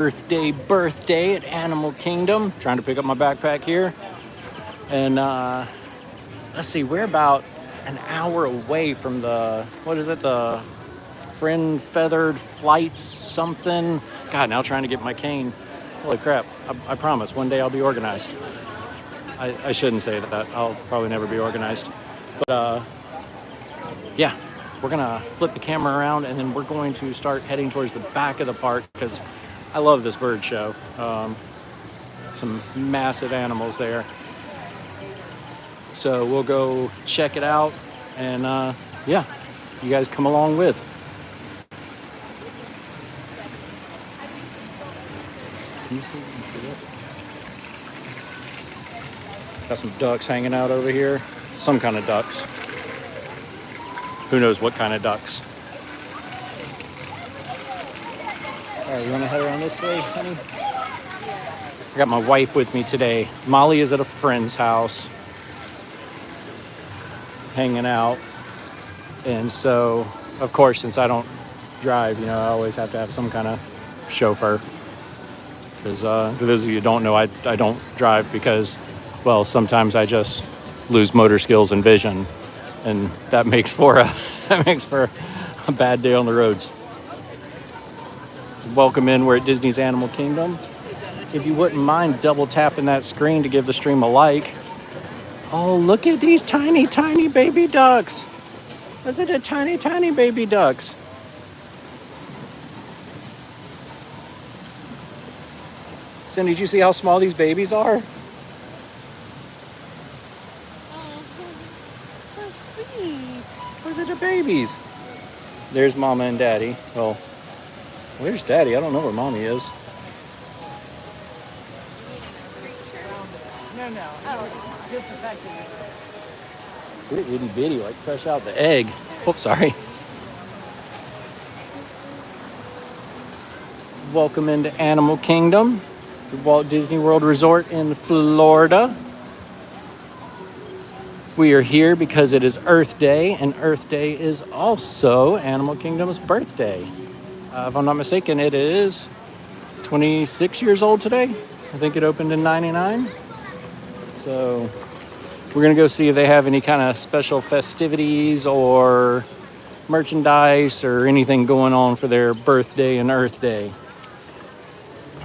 birthday at Animal Kingdom. Trying to pick up my backpack here. And let's see, we're about an hour away from the, what is it, the Friend Feathered Flights something. God, now trying to get my cane. Holy crap, I promise, one day I'll be organized. I shouldn't say that, I'll probably never be organized. But yeah, we're gonna flip the camera around and then we're going to start heading towards the back of the park because I love this bird show. Some massive animals there. So we'll go check it out and yeah, you guys come along with. Can you see it? Got some ducks hanging out over here. Some kind of ducks. Who knows what kind of ducks. All right, you want to head around this way, honey? I got my wife with me today. Molly is at a friend's house, hanging out. And so, of course, since I don't drive, you know, I always have to have some kind of chauffeur. Because for those of you who don't know, I don't drive because, well, sometimes I just lose motor skills and vision. And that makes for a bad day on the roads. Welcome in. We're at Disney's Animal Kingdom. If you wouldn't mind double tapping that screen to give the stream a like. Oh, look at these tiny, tiny baby ducks. Those are the tiny, tiny baby ducks. Cindy, did you see how small these babies are? Oh, so sweet. Those are the babies. There's Mama and Daddy. Well, where's Daddy? I don't know where Mommy is. No. Oh, just the fact that They're itty bitty, like fresh out the egg. Oops, sorry. Welcome into Animal Kingdom, the Walt Disney World Resort in Florida. We are here because it is Earth Day, and Earth Day is also Animal Kingdom's birthday. If I'm not mistaken, it is 26 years old today. I think it opened in 99. So we're going to go see if they have any kind of special festivities or merchandise or anything going on for their birthday and Earth Day.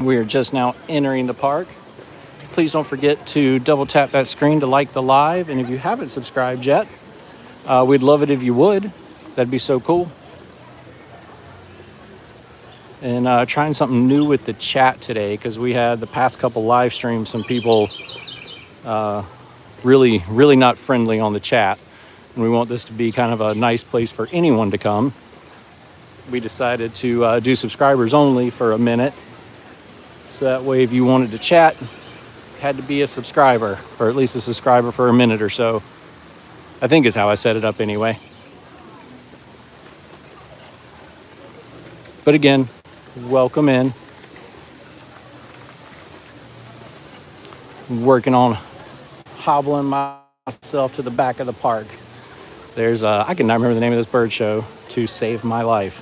We are just now entering the park. Please don't forget to double tap that screen to like the live. And if you haven't subscribed yet, we'd love it if you would. That'd be so cool. And trying something new with the chat today because we had the past couple live streams, some people really not friendly on the chat. And we want this to be kind of a nice place for anyone to come. We decided to do subscribers only for a minute. So that way if you wanted to chat, you had to be a subscriber, or at least a subscriber for a minute or so. I think is how I set it up anyway. But again, welcome in. Working on hobbling myself to the back of the park. There's I cannot remember the name of this bird show to save my life.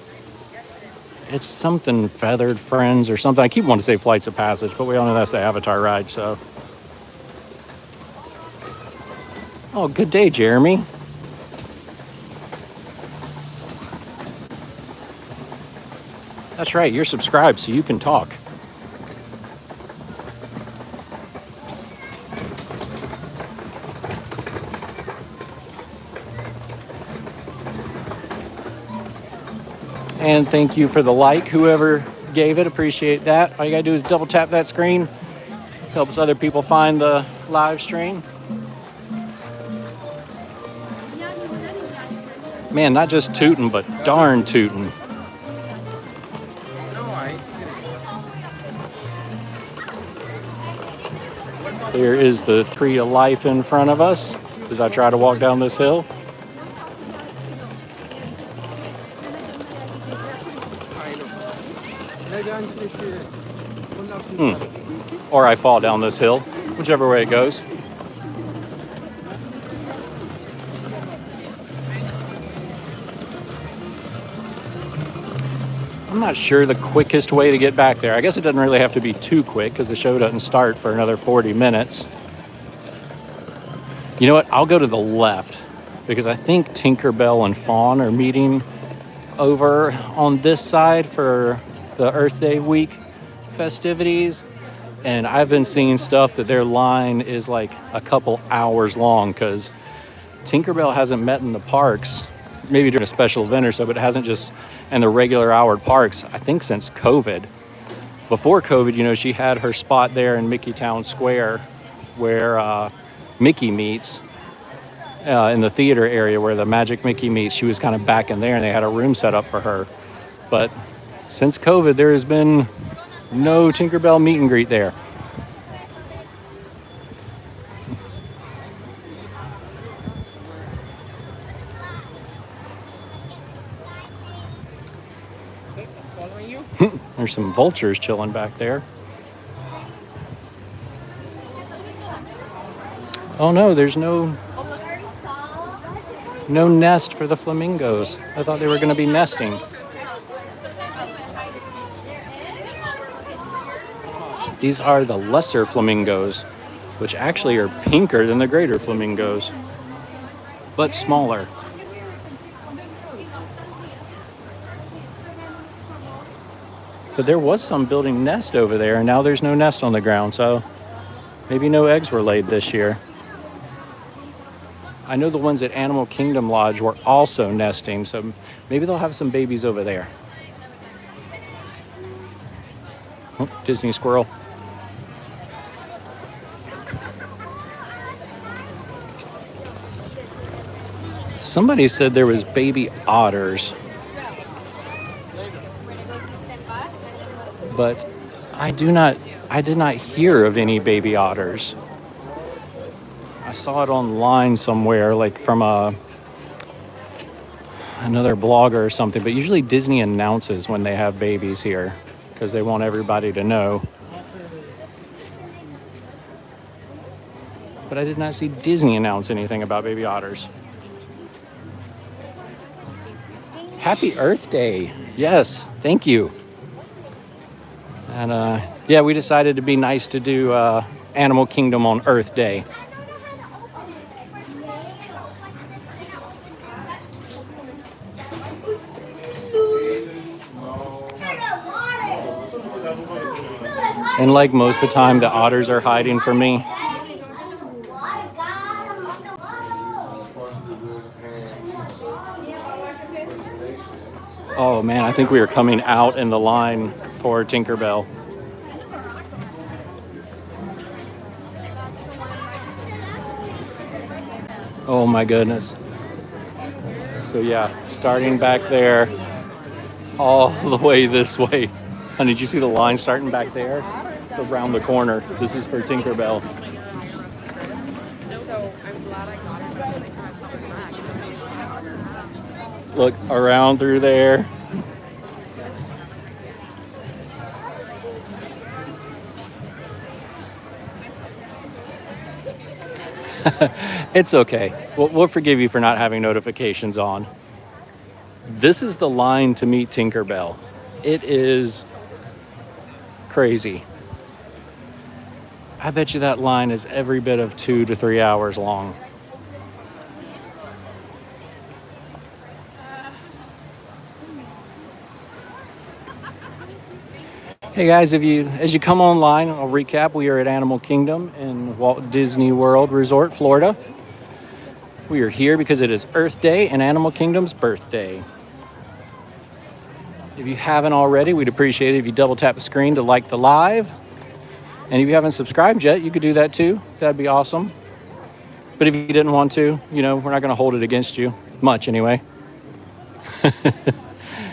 It's something Feathered Friends or something. I keep wanting to say Flights of Passage, but we all know that's the Avatar ride, so. Oh, good day, Jeremy. That's right, you're subscribed, so you can talk. And thank you for the like, whoever gave it, appreciate that. All you gotta do is double tap that screen. Helps other people find the live stream. Man, not just tootin', but darn tootin'. Here is the tree of life in front of us as I try to walk down this hill. Or I fall down this hill, whichever way it goes. I'm not sure the quickest way to get back there. I guess it doesn't really have to be too quick because the show doesn't start for another 40 minutes. You know what? I'll go to the left because I think Tinkerbell and Fawn are meeting over on this side for the Earth Day week festivities. And I've been seeing stuff that their line is like a couple hours long because Tinkerbell hasn't met in the parks, maybe during a special event or so, but it hasn't just in the regular hour parks, I think since COVID. Before COVID, you know, she had her spot there in Mickey Town Square where Mickey meets in the theater area where the Magic Mickey meets. She was kind of back in there and they had a room set up for her. But since COVID, there has been no Tinkerbell meet and greet there. There's some vultures chilling back there. Oh no, there's no nest for the flamingos. I thought they were going to be nesting. These are the lesser flamingos, which actually are pinker than the greater flamingos, but smaller. But there was some building nest over there, and now there's no nest on the ground, so maybe no eggs were laid this year. I know the ones at Animal Kingdom Lodge were also nesting, so maybe they'll have some babies over there. Oh, Disney squirrel. Somebody said there was baby otters, but I did not hear of any baby otters. I saw it online somewhere, like from another blogger or something, but usually Disney announces when they have babies here because they want everybody to know. But I did not see Disney announce anything about baby otters. Happy Earth Day. Yes, thank you. And yeah, we decided to be nice to do Animal Kingdom on Earth Day. And like most of the time, the otters are hiding from me. Oh man, I think we are coming out in the line for Tinkerbell. Oh my goodness. So yeah, starting back there, all the way this way. And did you see the line starting back there? It's around the corner. This is for Tinkerbell. So I'm glad I got it because I kind of back. Look, around through there. It's okay. We'll forgive you for not having notifications on. This is the line to meet Tinkerbell. It is crazy. I bet you that line is every bit of 2 to 3 hours long. Hey guys, as you come online, I'll recap. We are at Animal Kingdom in Walt Disney World Resort, Florida. We are here because it is Earth Day and Animal Kingdom's birthday. If you haven't already, we'd appreciate it if you double tap the screen to like the live. And if you haven't subscribed yet, you could do that too. That'd be awesome. But if you didn't want to, we're not going to hold it against you. Much anyway.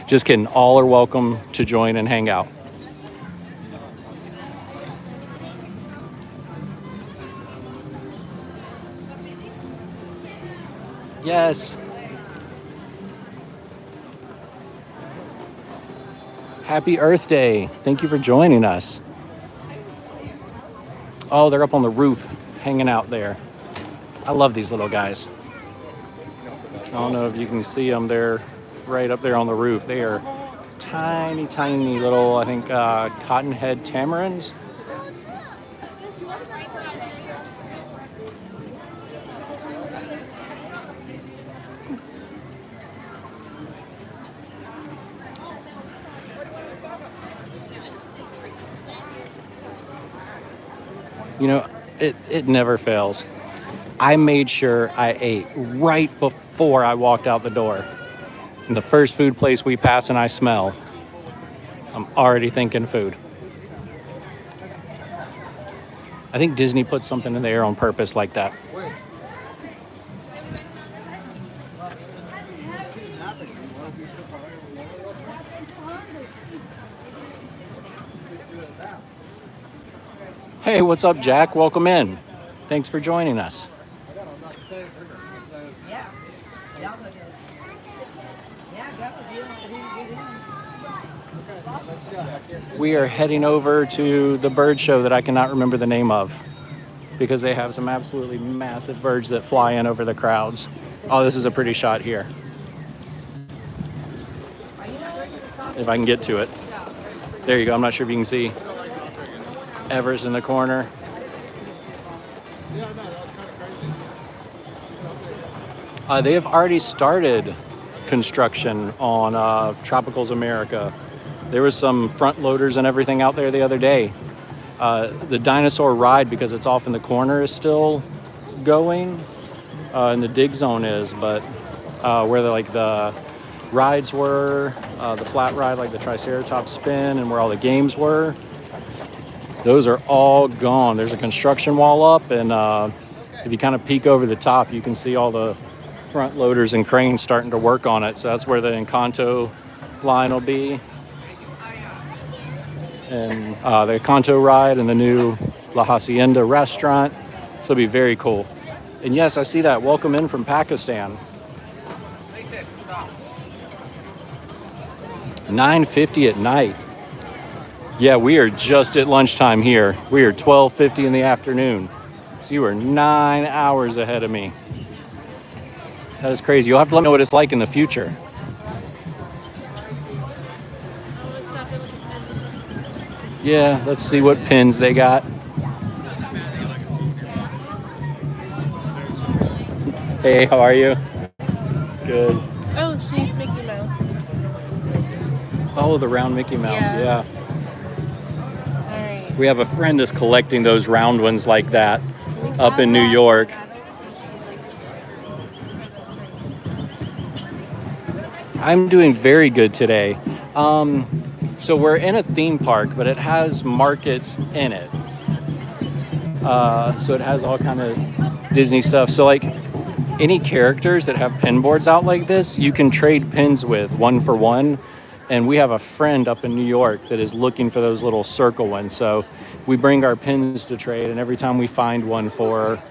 Just kidding. All are welcome to join and hang out. Yes. Happy Earth Day. Thank you for joining us. Oh, they're up on the roof, hanging out there. I love these little guys. I don't know if you can see them. They're right up there on the roof. They are tiny, tiny little, I think, cottonhead tamarins. You know, it never fails. I made sure I ate right before I walked out the door. And the first food place we pass and I smell, I'm already thinking food. I think Disney put something in the air on purpose like that. Hey, what's up, Jack? Welcome in. Thanks for joining us. We are heading over to the bird show that I cannot remember the name of because they have some absolutely massive birds that fly in over the crowds. Oh, this is a pretty shot here. If I can get to it. There you go. I'm not sure if you can see. Everest in the corner. They have already started construction on Tropicals America. There was some front loaders and everything out there the other day. The dinosaur ride, because it's off in the corner, is still going, and the dig zone is, but where the rides were, the flat ride like the Triceratops spin and where all the games were, those are all gone. There's a construction wall up, and if you kind of peek over the top, you can see all the front loaders and cranes starting to work on it. So that's where the Encanto line will be. And the Encanto ride and the new La Hacienda restaurant. So it'll be very cool. And yes, I see that. Welcome in from Pakistan. 9:50 at night. Yeah, we are just at lunchtime here. We are 12:50 in the afternoon. So you are 9 hours ahead of me. That is crazy. You'll have to let me know what it's like in the future. Yeah, let's see what pins they got. Hey, how are you? Good. Oh, she needs Mickey Mouse. Oh, the round Mickey Mouse, yeah. All right. We have a friend that's collecting those round ones like that up in New York. I'm doing very good today. So we're in a theme park, but it has markets in it. So it has all kind of Disney stuff. So like any characters that have pin boards out like this, you can trade pins with 1 for 1. And we have a friend up in New York that is looking for those little circle ones. So we bring our pins to trade, and every time we find one for her,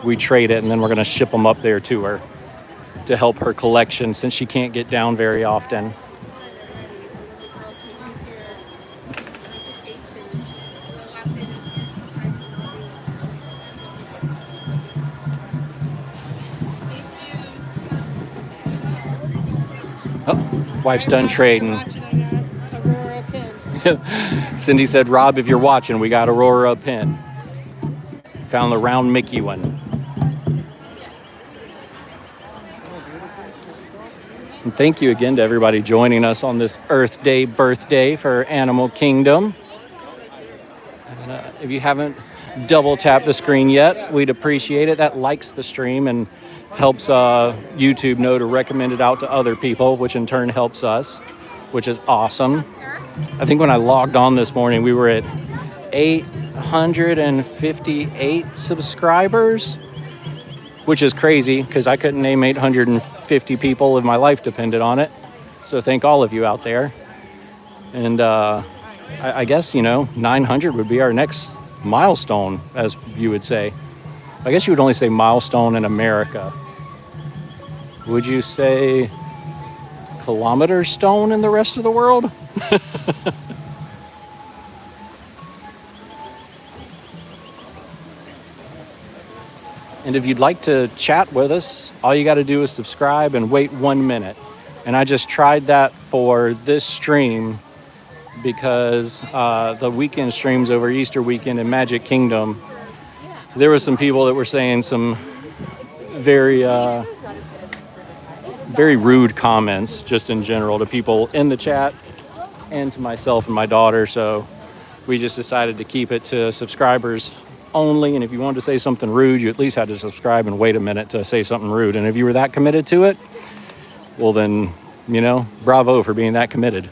we trade it, and then we're going to ship them up there to her to help her collection since she can't get down very often. Oh, wife's done trading. Cindy said, Rob, if you're watching, we got Aurora a pin. Found the round Mickey one. And thank you again to everybody joining us on this Earth Day birthday for Animal Kingdom. And, if you haven't double tapped the screen yet, we'd appreciate it. That likes the stream and helps YouTube know to recommend it out to other people, which in turn helps us, which is awesome. I think when I logged on this morning, we were at 858 subscribers, which is crazy because I couldn't name 850 people if my life depended on it. So thank all of you out there. And I guess, 900 would be our next milestone, as you would say. I guess you would only say milestone in America. Would you say kilometer stone in the rest of the world? And if you'd like to chat with us, all you got to do is subscribe and wait 1 minute. And I just tried that for this stream because the weekend streams over Easter weekend in Magic Kingdom, there were some people that were saying some very very rude comments just in general to people in the chat and to myself and my daughter. So we just decided to keep it to subscribers only. And if you wanted to say something rude, you at least had to subscribe and wait a minute to say something rude. And if you were that committed to it, well then, bravo for being that committed.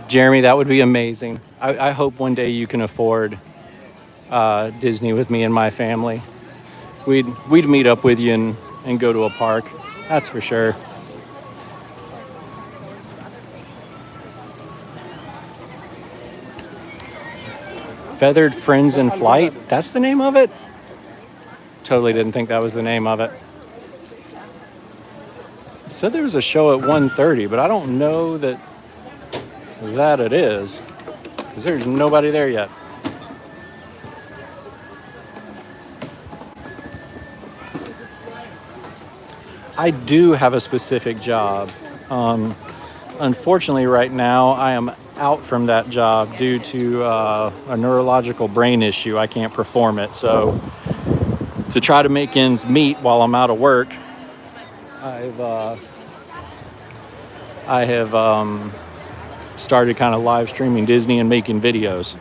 Jeremy, that would be amazing. I hope one day you can afford Disney with me and my family. We'd meet up with you and go to a park. That's for sure. Feathered Friends in Flight? That's the name of it? Totally didn't think that was the name of it. It said there was a show at 1:30, but I don't know that it is, because there's nobody there yet. I do have a specific job. Unfortunately, right now, I am out from that job due to a neurological brain issue. I can't perform it. So to try to make ends meet while I'm out of work, I have started kind of live streaming Disney and making videos.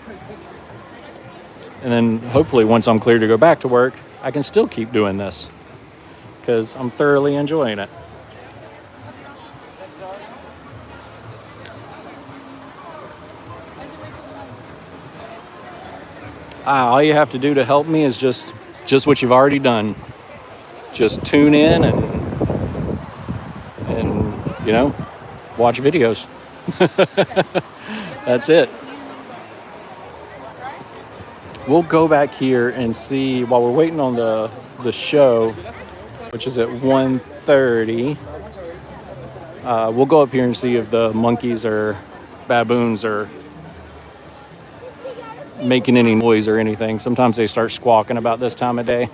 And then hopefully once I'm clear to go back to work, I can still keep doing this because I'm thoroughly enjoying it. All you have to do to help me is just what you've already done. Just tune in and watch videos. That's it. We'll go back here and see while we're waiting on the show, which is at 1:30. We'll go up here and see if the monkeys or baboons are making any noise or anything. Sometimes they start squawking about this time of day.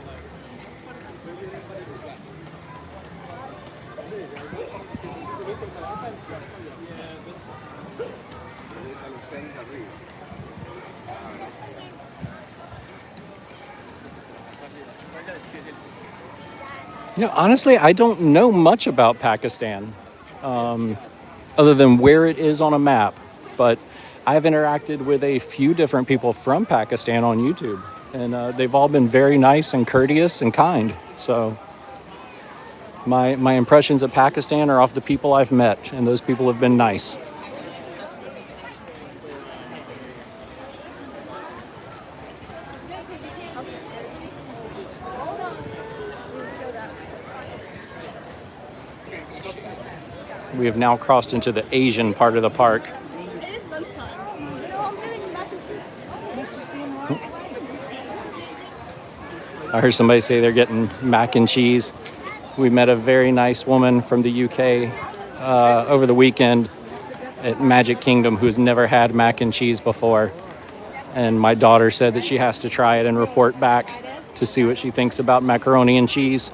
Honestly, I don't know much about Pakistan, other than where it is on a map. But I've interacted with a few different people from Pakistan on YouTube, and they've all been very nice and courteous and kind. So my impressions of Pakistan are off the people I've met, and those people have been nice. We have now crossed into the Asian part of the park. I heard somebody say they're getting mac and cheese. We met a very nice woman from the UK over the weekend at Magic Kingdom who's never had mac and cheese before. And my daughter said that she has to try it and report back to see what she thinks about macaroni and cheese.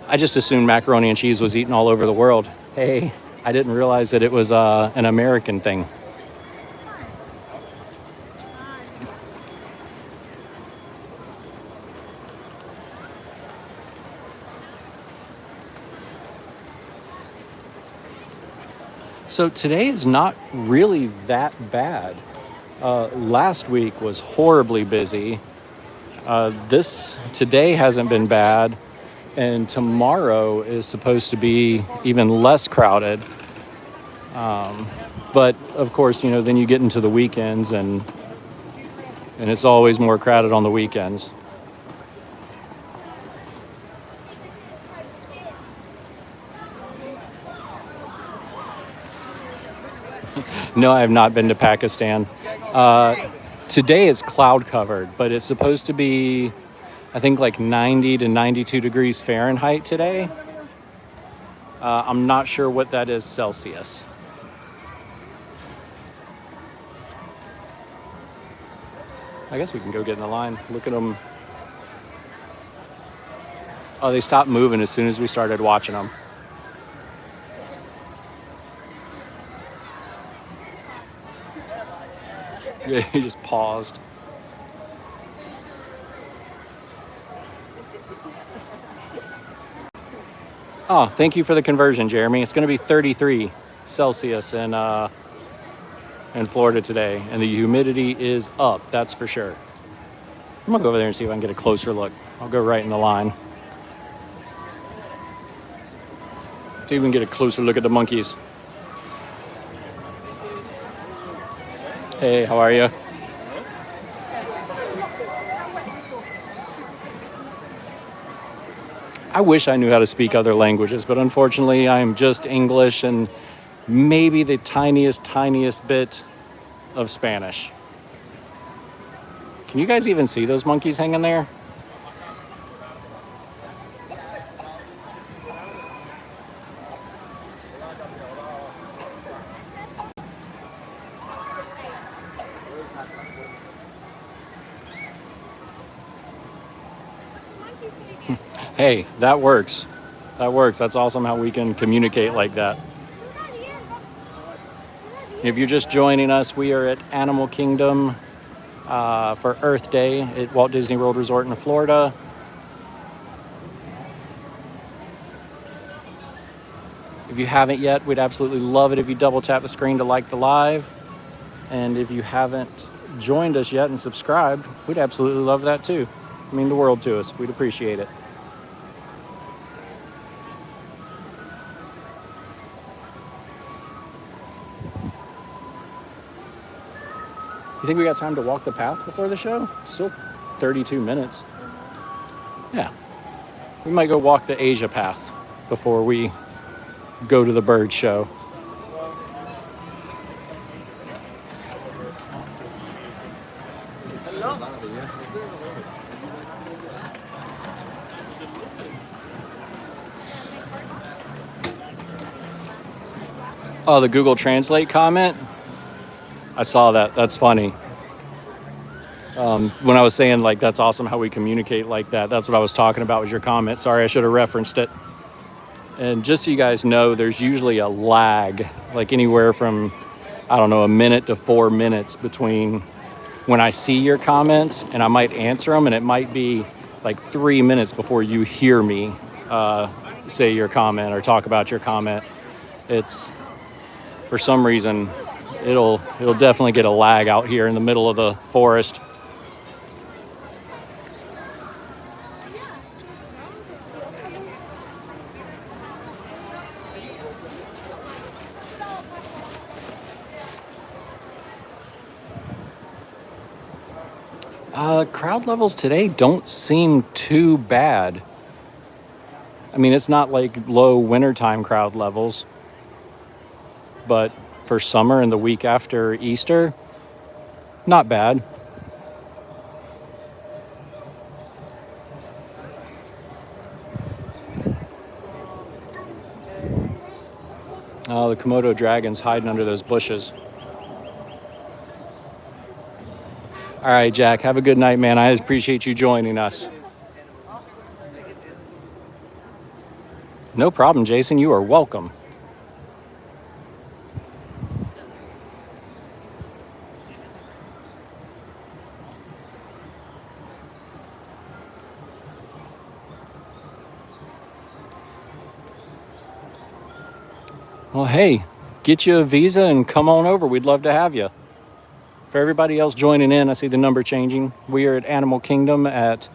I just assumed macaroni and cheese was eaten all over the world. Hey, I didn't realize that it was an American thing. So today is not really that bad. Last week was horribly busy. Today hasn't been bad. And tomorrow is supposed to be even less crowded. But of course, then you get into the weekends and it's always more crowded on the weekends. No, I have not been to Pakistan. Today it's cloud covered, but it's supposed to be, I think, like 90 to 92 degrees Fahrenheit today. I'm not sure what that is I guess we can go get in the line. Look at them. Oh, they stopped moving as soon as we started watching them. Yeah, he just paused. Oh, thank you for the conversion, Jeremy. It's going to be 33 Celsius in Florida today, and the humidity is up, that's for sure. I'm going to go over there and see if I can get a closer look. I'll go right in the line. See if we can get a closer look at the monkeys. Hey, how are you? I wish I knew how to speak other languages, but unfortunately I'm just English and maybe the tiniest bit of Spanish. Can you guys even see those monkeys hanging there? Hey, that works. That works. That's awesome how we can communicate like that. If you're just joining us, we are at Animal Kingdom for Earth Day at Walt Disney World Resort in Florida. If you haven't yet, we'd absolutely love it if you double tap the screen to like the live. And if you haven't joined us yet and subscribed, we'd absolutely love that too. It means the world to us. We'd appreciate it. You think we got time to walk the path before the show? Still 32 minutes. Yeah. We might go walk the Asia path before we go to the bird show. Oh, the Google Translate comment? I saw that. That's funny. When I was saying, like, that's awesome how we communicate like that, that's what I was talking about was your comment. Sorry, I should have referenced it. And just so you guys know, there's usually a lag, like anywhere from, I don't know, a minute to 4 minutes between when I see your comments and I might answer them, and it might be like 3 minutes before you hear me say your comment or talk about your comment. It's, for some reason, it'll definitely get a lag out here in the middle of the forest. Crowd levels today don't seem too bad. I mean, it's not like low wintertime crowd levels, but for summer and the week after Easter, not bad. Oh, the Komodo dragon's hiding under those bushes. All right, Jack, have a good night, man. I appreciate you joining us. No problem, Jason. You are welcome. Well, hey, get you a visa and come on over. We'd love to have you. For everybody else joining in, I see the number changing. We are at Animal Kingdom at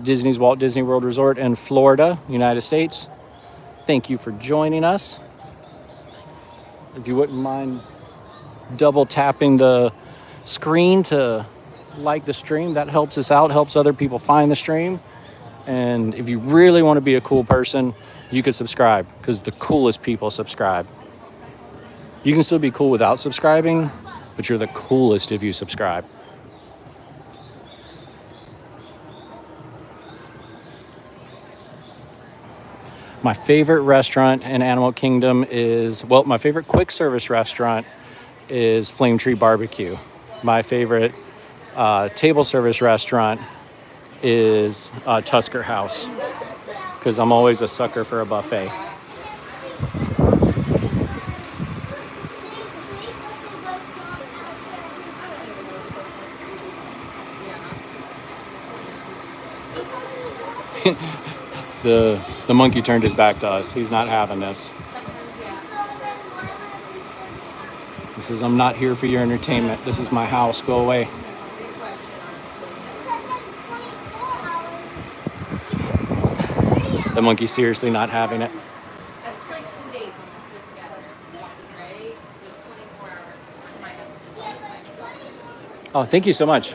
Disney's Walt Disney World Resort in Florida, United States. Thank you for joining us. If you wouldn't mind double tapping the screen to like the stream, that helps us out, helps other people find the stream. And if you really want to be a cool person, you could subscribe, because the coolest people subscribe. You can still be cool without subscribing, but you're the coolest if you subscribe. My favorite restaurant in Animal Kingdom is, well, my favorite quick service restaurant is Flame Tree Barbecue. My favorite table service restaurant is Tusker House, because I'm always a sucker for a buffet. The monkey turned his back to us. He's not having this. He says, "I'm not here for your entertainment. This is my house. Go away." The monkey's seriously not having it. That's like 2 days almost put together, right? So 24 hours. My husband. Oh, thank you so much.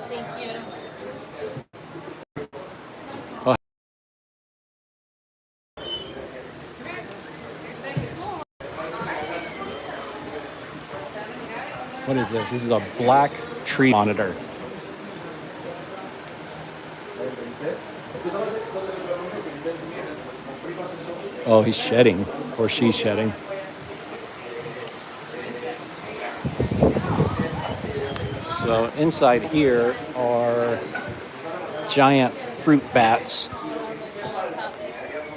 Thank you. Oh, what is this? This is a black tree monitor. Oh, he's shedding, or she's shedding. So inside here are giant fruit bats.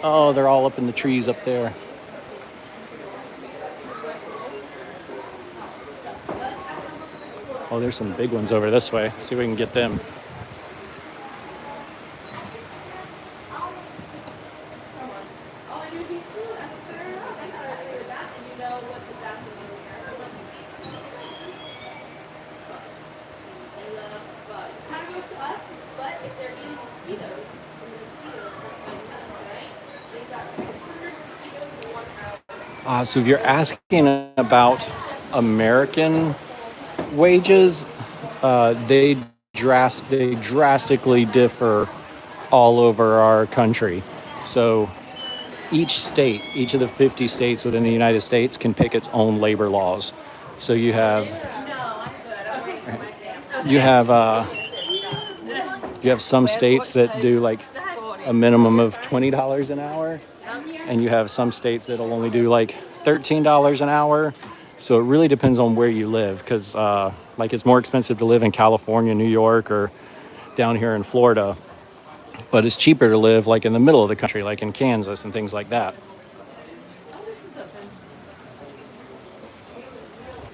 Oh, they're all up in the trees up there. Oh, there's some big ones over this way. See if we can get them. So if you're asking about American wages, they drastically differ all over our country. So each state, each of the 50 states within the United States can pick its own labor laws. So you have some states that do like a minimum of $20 an hour, and you have some states that'll only do like $13 an hour. So it really depends on where you live, because like it's more expensive to live in California, New York, or down here in Florida, but it's cheaper to live like in the middle of the country, like in Kansas and things like that.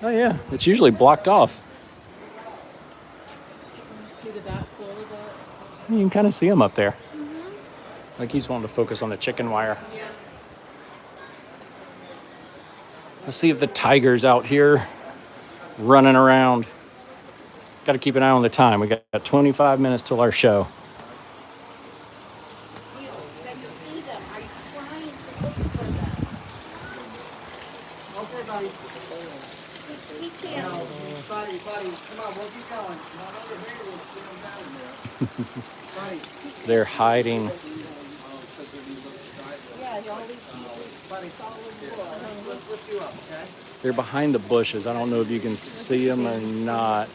Oh yeah, it's usually blocked off. You can kind of see them up there. Like he's wanting to focus on the chicken wire. Let's see if the tiger's out here running around. Got to keep an eye on the time. We got 25 minutes till our show. They're hiding. They're behind the bushes. I don't know if you can see them or not.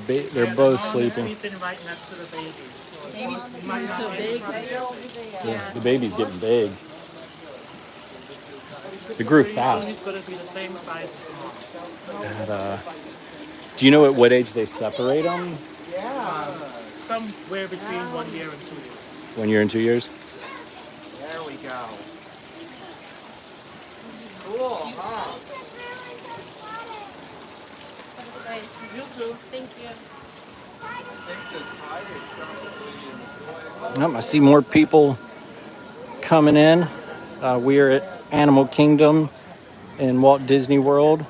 They're both sleeping. Sleeping right next to the babies. The baby's getting big. They grew fast. He's going to be the same size as mom. And, do you know at what age they separate them? Somewhere between 1 year and 2 years. 1 year and 2 years? There we go. Cool, huh? You too. Thank you. I see more people coming in. We are at Animal Kingdom in Walt Disney World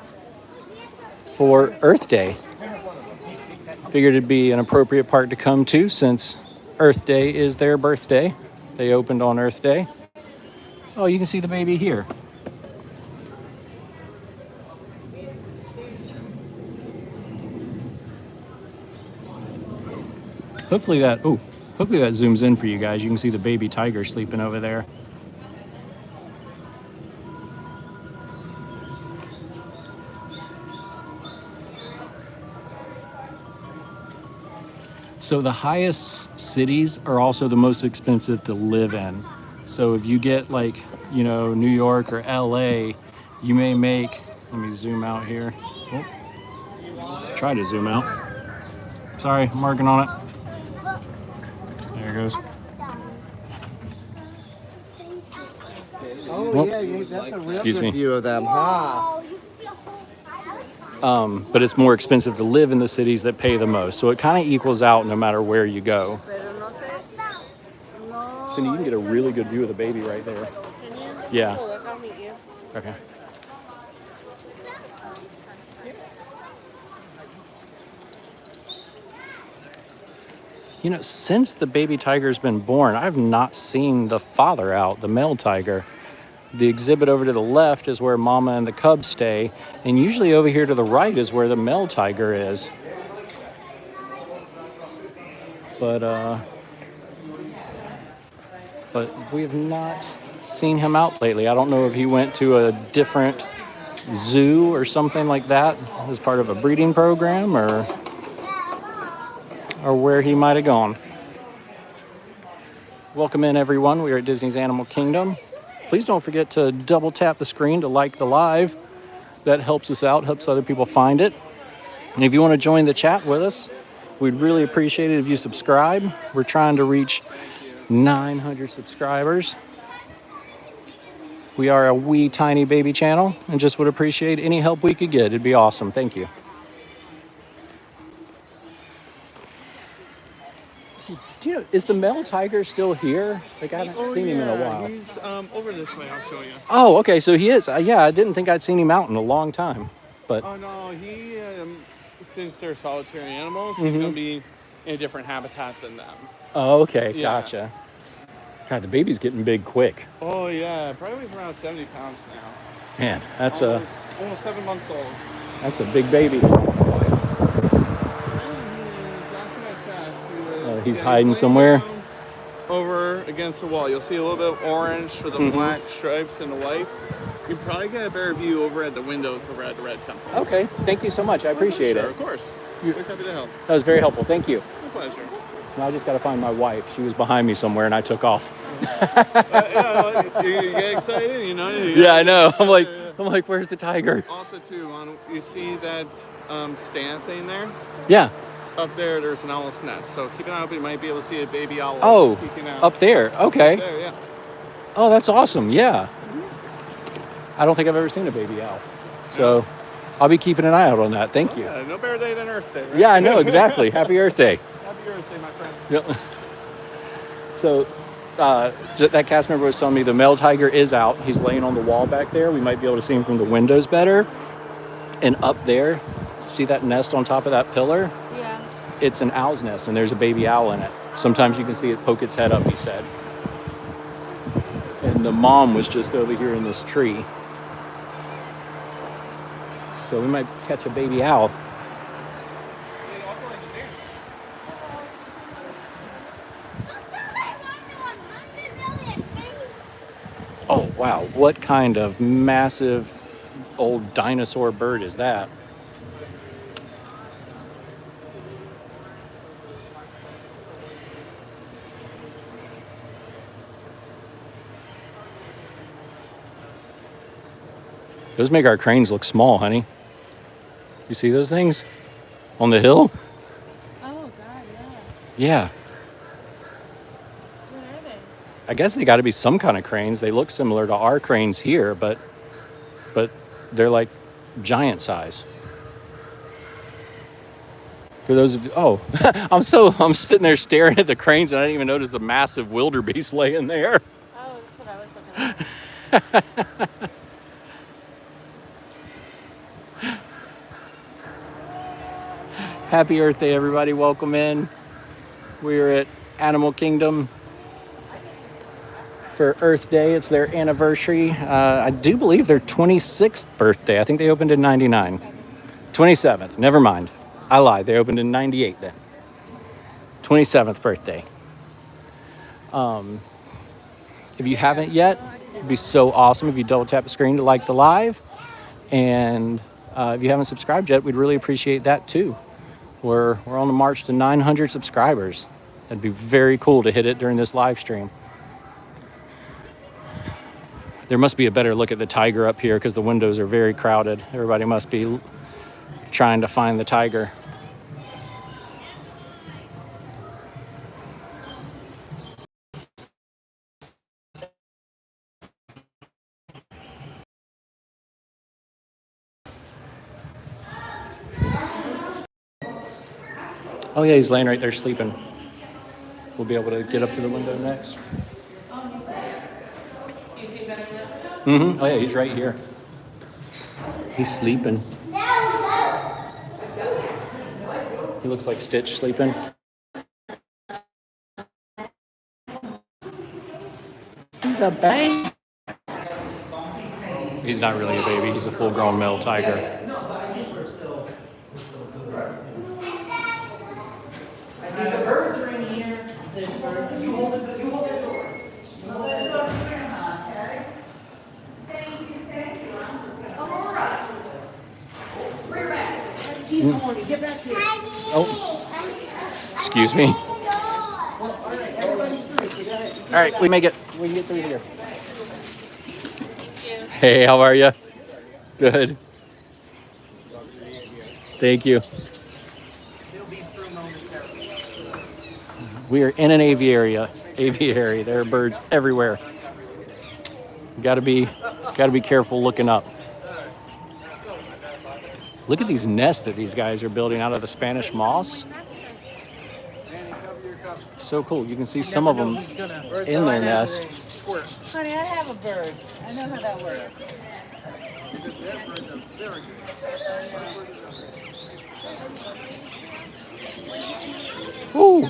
for Earth Day. Figured it'd be an appropriate park to come to since Earth Day is their birthday. They opened on Earth Day. Oh, you can see the baby here. Hopefully that zooms in for you guys. You can see the baby tiger sleeping over there. So the highest cities are also the most expensive to live in. So if you get like, New York or LA, you may make, let me zoom out here. Oh, try to zoom out. Sorry, I'm working on it. There it goes. Oh, Well, yeah, that's a real excuse good me. view of them, huh? But it's more expensive to live in the cities that pay the most. So it kind of equals out no matter where you go. Cindy, you can get a really good view of the baby right there. Yeah. I'll meet you. Okay. You know, since the baby tiger's been born, I've not seen the father out, the male tiger. The exhibit over to the left is where mama and the cubs stay, and usually over here to the right is where the male tiger is. But we have not seen him out lately. I don't know if he went to a different zoo or something like that as part of a breeding program or where he might have gone. Welcome in, everyone. We are at Disney's Animal Kingdom. Please don't forget to double tap the screen to like the live. That helps us out, helps other people find it. And if you want to join the chat with us, we'd really appreciate it if you subscribe. We're trying to reach 900 subscribers. We are a wee tiny baby channel and just would appreciate any help we could get. It'd be awesome. Thank you. Do you know, is the male tiger still here? Like, I haven't seen him in a while. He's over this way. I'll show you. Oh, okay, so he is. Yeah, I didn't think I'd seen him out in a long time. But Oh no, he since they're solitary animals, he's gonna be in a different habitat than them. oh, okay, Yeah. gotcha. God, the baby's getting big quick. Oh yeah, probably around 70 pounds now. Man, that's Almost 7 months old. a big baby. He's hiding somewhere. Over against the wall. You'll see a little bit of orange for the black stripes and the white. You probably get a better view over at the windows over at the Red Temple. Okay, thank you so much. I appreciate Sure, it. of course. Always happy to help. That was very helpful. Thank you. My pleasure. Now I just got to find my wife. She was behind me somewhere, and I took off. You get excited, you know? Yeah, I know. I'm like, where's the tiger? Also, too, you see that stand thing there? Yeah. Up there, there's an owl's nest. So keep an eye open. You might be able to see a baby owl Oh, peeking out. up there. Okay. Up there, yeah. Oh, that's awesome. Yeah. I don't think I've ever seen a baby owl. So I'll be keeping an eye out on that. Thank you. Yeah, no better day than Earth Day, right? Yeah, I know. Exactly. Happy Earth Day. Happy Earth Day, my friend. Yep. So that cast member was telling me the male tiger is out. He's laying on the wall back there. We might be able to see him from the windows better. And up there, see that nest on top of that pillar? Yeah. It's an owl's nest, and there's a baby owl in it. Sometimes you can see it poke its head up, he said. And the mom was just over here in this tree. So we might catch a baby owl. Oh, wow. What kind of massive old dinosaur bird is that? Those make our cranes look small, honey. You see those things on the hill? Oh God, yeah. Yeah. What are they? I guess they got to be some kind of cranes. They look similar to our cranes here, but they're like giant size. For those of you, I'm sitting there staring at the cranes and I didn't even notice the massive wildebeest laying there. Oh, that's what I was looking at. Happy Earth Day, everybody. Welcome in. We're at Animal Kingdom for Earth Day. It's their anniversary. I do believe their 26th birthday. I think they opened in 99. 27th. Never mind. I lied. They opened in 98 then. 27th birthday. If you haven't yet, it'd be so awesome if you double tap the screen to like the live. And if you haven't subscribed yet, we'd really appreciate that too. We're on the march to 900 subscribers. It'd be very cool to hit it during this live stream. There must be a better look at the tiger up here because the windows are very crowded. Everybody must be trying to find the tiger. Oh yeah, he's laying right there sleeping. We'll be able to get up to the window next. Mm-hmm. Oh yeah, he's right here. He's sleeping. He looks like Stitch sleeping. He's a baby. He's not really a baby. He's a full-grown male tiger. I think the birds are in here. You hold it. You hold that door. You hold that door. Okay. Thank you. Thank you. Aurora. We're back. Get back here. Oh, excuse me. Well, all right. Everybody's through. So go ahead. All right, we make it. We can get through here. Hey, how are you? Good. Thank you. We are in an aviary. There are birds everywhere. Got to be careful looking up. Look at these nests that these guys are building out of the Spanish moss. So cool. You can see some of them in their nest. Honey, I have a bird. I know how that works. Woo!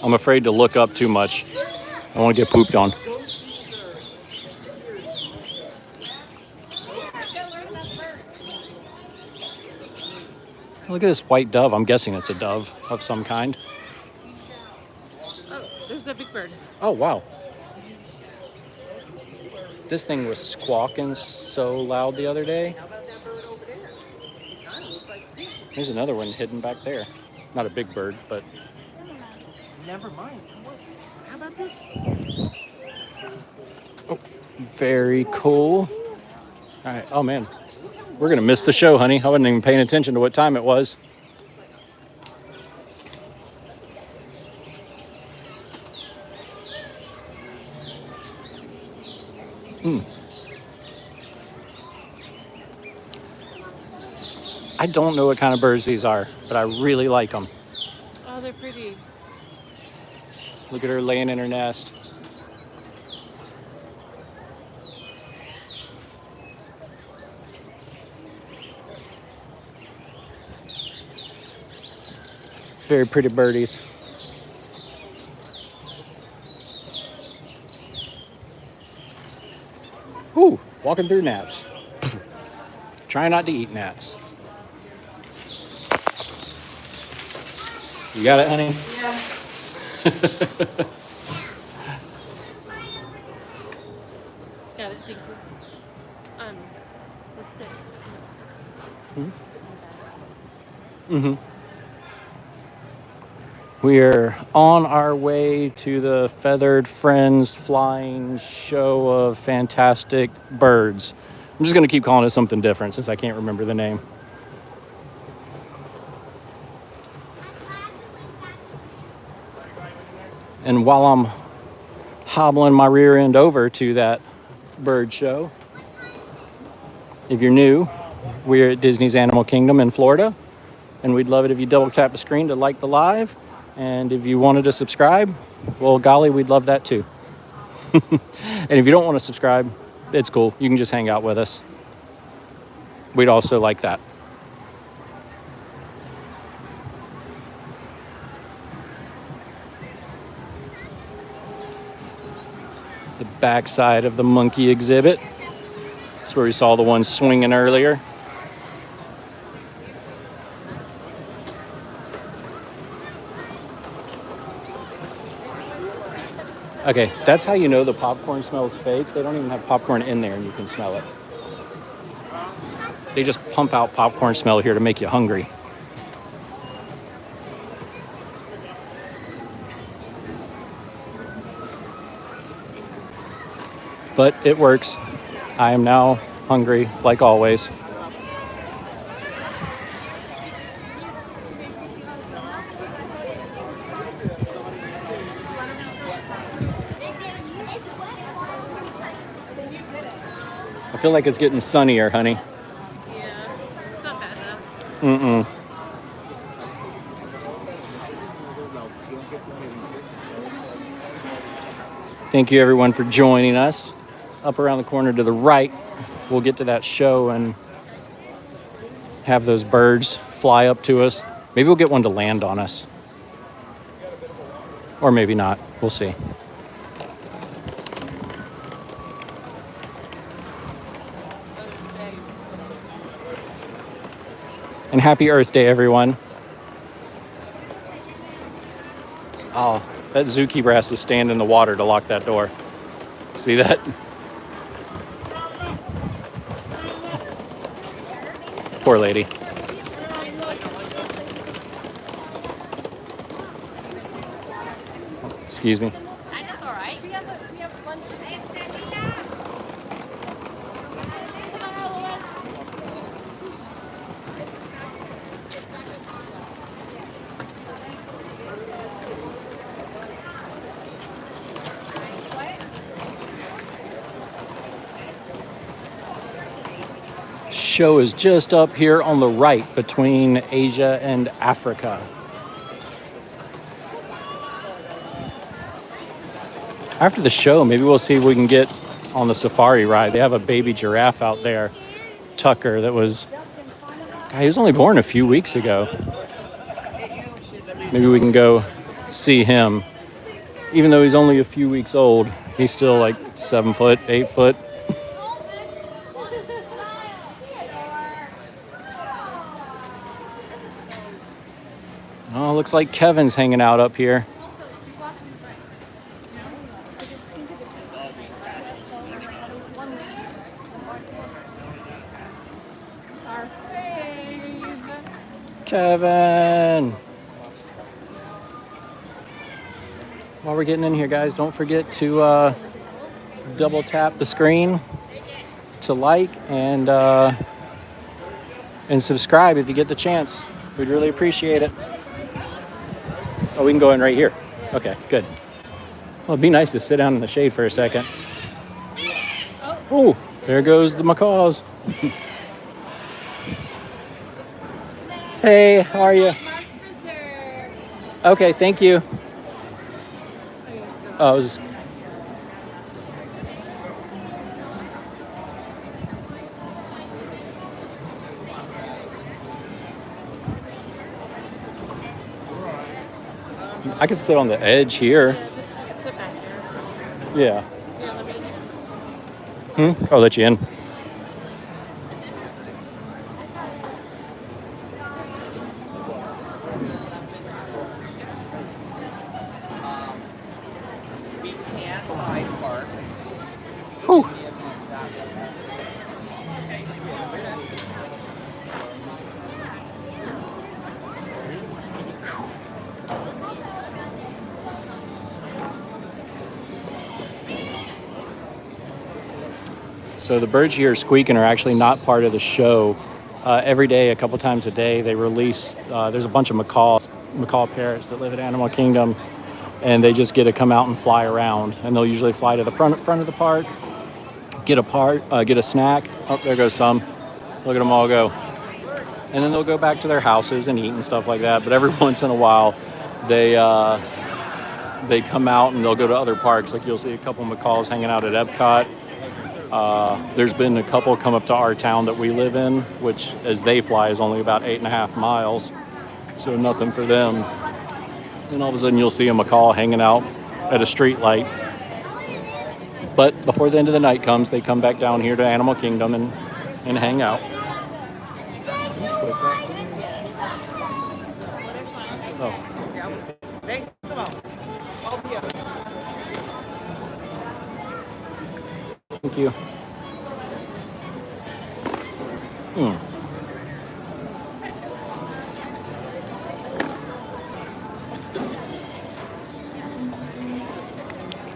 I'm afraid to look up too much. I want to get pooped on. Look at this white dove. I'm guessing it's a dove of some kind. Oh, there's a big bird. Oh, wow. This thing was squawking so loud the other day. There's another one hidden back there. Not a big bird, but... Never mind. How about this? Oh, very cool. All right. Oh, man. We're going to miss the show, honey. I wasn't even paying attention to what time it was. I don't know what kind of birds these are, but I really like them. Oh, they're pretty. Look at her laying in her nest. Very pretty birdies. Ooh, walking through gnats. Try not to eat gnats. You got it, honey? Yeah. Got it, thank you. Let's sit. Mm-hmm. We are on our way to the Feathered Friends flying show of fantastic birds. I'm just going to keep calling it something different since I can't remember the name. And while I'm hobbling my rear end over to that bird show, if you're new, we're at Disney's Animal Kingdom in Florida, and we'd love it if you double tap the screen to like the live. And if you wanted to subscribe, well, golly, we'd love that too. And if you don't want to subscribe, it's cool. You can just hang out with us. We'd also like that. The backside of the monkey exhibit. That's where we saw the one swinging earlier. Okay, that's how you know the popcorn smells fake. They don't even have popcorn in there and you can smell it. They just pump out popcorn smell here to make you hungry. But it works. I am now hungry, like always. feel like it's getting sunnier, honey. Yeah. It's not bad though. Mm-mm. Thank you, everyone, for joining us. Up around the corner to the right, we'll get to that show and have those birds fly up to us. Maybe we'll get one to land on us. Or maybe not. We'll see. And happy Earth Day, everyone. Oh, that zookeeper has to stand in the water to lock that door. See that? Poor lady. Excuse me. That's all right. We have lunch. Show is just up here on the right between Asia and Africa. After the show, maybe we'll see if we can get on the safari ride. They have a baby giraffe out there, Tucker, that was, God, he was only born a few weeks ago. Maybe we can go see him. Even though he's only a few weeks old, he's still like 7 foot, 8 foot. Oh, looks like Kevin's hanging out up here. Our fave. Kevin! While we're getting in here, guys, don't forget to double tap the screen to like and subscribe if you get the chance. We'd really appreciate it. Oh, we can go in right here. Okay, good. Well, it'd be nice to sit down in the shade for a second. Oh, there goes the macaws. Hey, how are you? Okay, thank you. Oh, I was... I could sit on the edge here. Just sit back here. Yeah. Yeah, let me. I'll let you in. We can't side park. Whew. So the birds you hear squeaking are actually not part of the show. Every day, a couple times a day, they release, there's a bunch of macaw parrots that live at Animal Kingdom, and they just get to come out and fly around. And they'll usually fly to the front of the park, get a snack. Oh, there goes some. Look at them all go. And then they'll go back to their houses and eat and stuff like that. But every once in a while, they come out and they'll go to other parks. Like you'll see a couple macaws hanging out at Epcot. There's been a couple come up to our town that we live in, which as they fly is only about 8.5 miles. So nothing for them. And all of a sudden you'll see a macaw hanging out at a street light. But before the end of the night comes, they come back down here to Animal Kingdom and hang out. Oh. Thank you.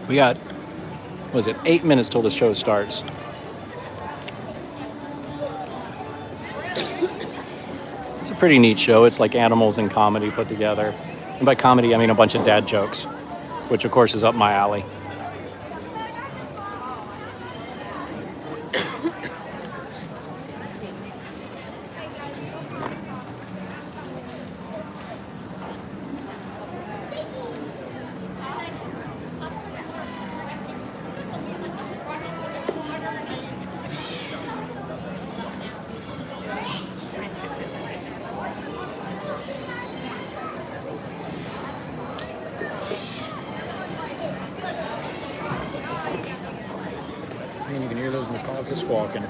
We got, what is it, 8 minutes till the show starts. It's a pretty neat show. It's like animals and comedy put together. And by comedy, I mean a bunch of dad jokes, which of course is up my alley. squawking.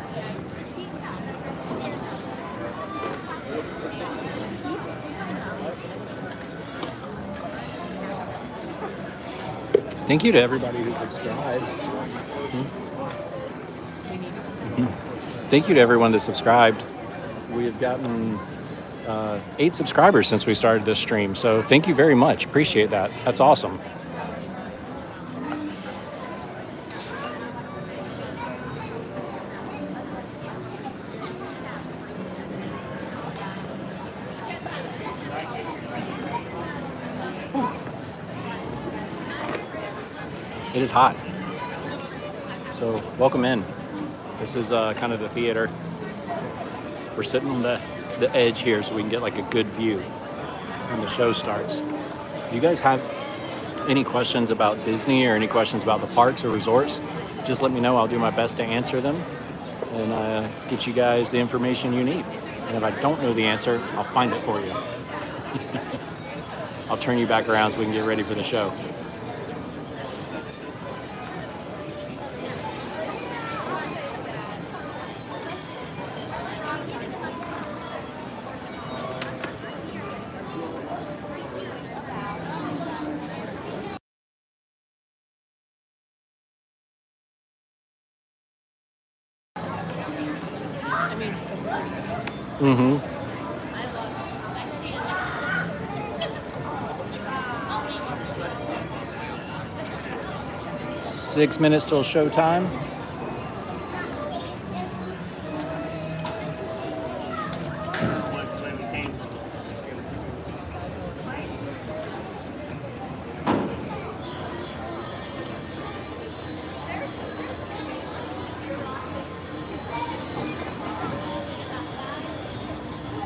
Thank you to everybody who subscribed. Thank you to everyone that subscribed. We have gotten 8 subscribers since we started this stream, so thank you very much. Appreciate that. That's awesome. It is hot. So welcome in. This is kind of the theater. We're sitting on the edge here so we can get like a good view when the show starts. If you guys have any questions about Disney or any questions about the parks or resorts, just let me know. I'll do my best to answer them and get you guys the information you need. And if I don't know the answer, I'll find it for you. I'll turn you back around so we can get ready for the show. Mm-hmm. 6 minutes till showtime.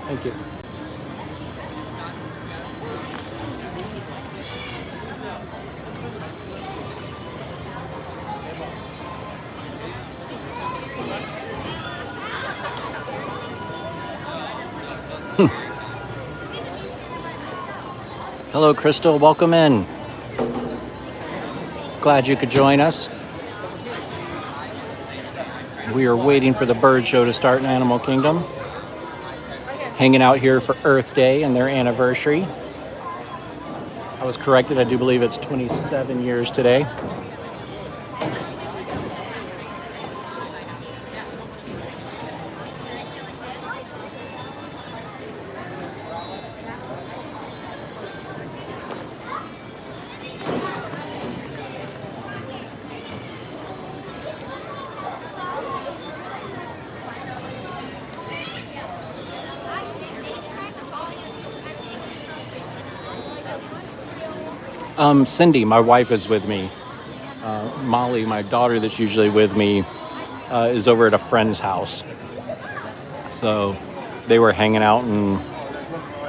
Thank you. Hello, Crystal. Welcome in. Glad you could join us. We are waiting for the bird show to start in Animal Kingdom. Hanging out here for Earth Day and their anniversary. I was corrected. I do believe it's 27 years today. Cindy, my wife, is with me. Molly, my daughter that's usually with me, is over at a friend's house. So they were hanging out and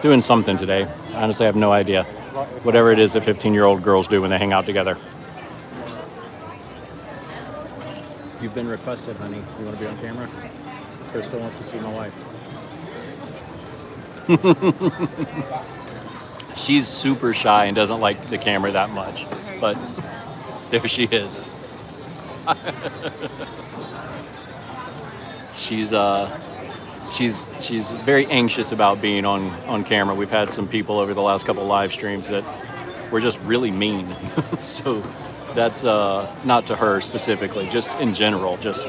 doing something today. Honestly, I have no idea. Whatever it is that 15-year-old girls do when they hang out together. You've been requested, honey. You want to be on camera? Crystal wants to see my wife. She's super shy and doesn't like the camera that much, but there she is. She's very anxious about being on camera. We've had some people over the last couple live streams that were just really mean. So that's not to her specifically, just in general, just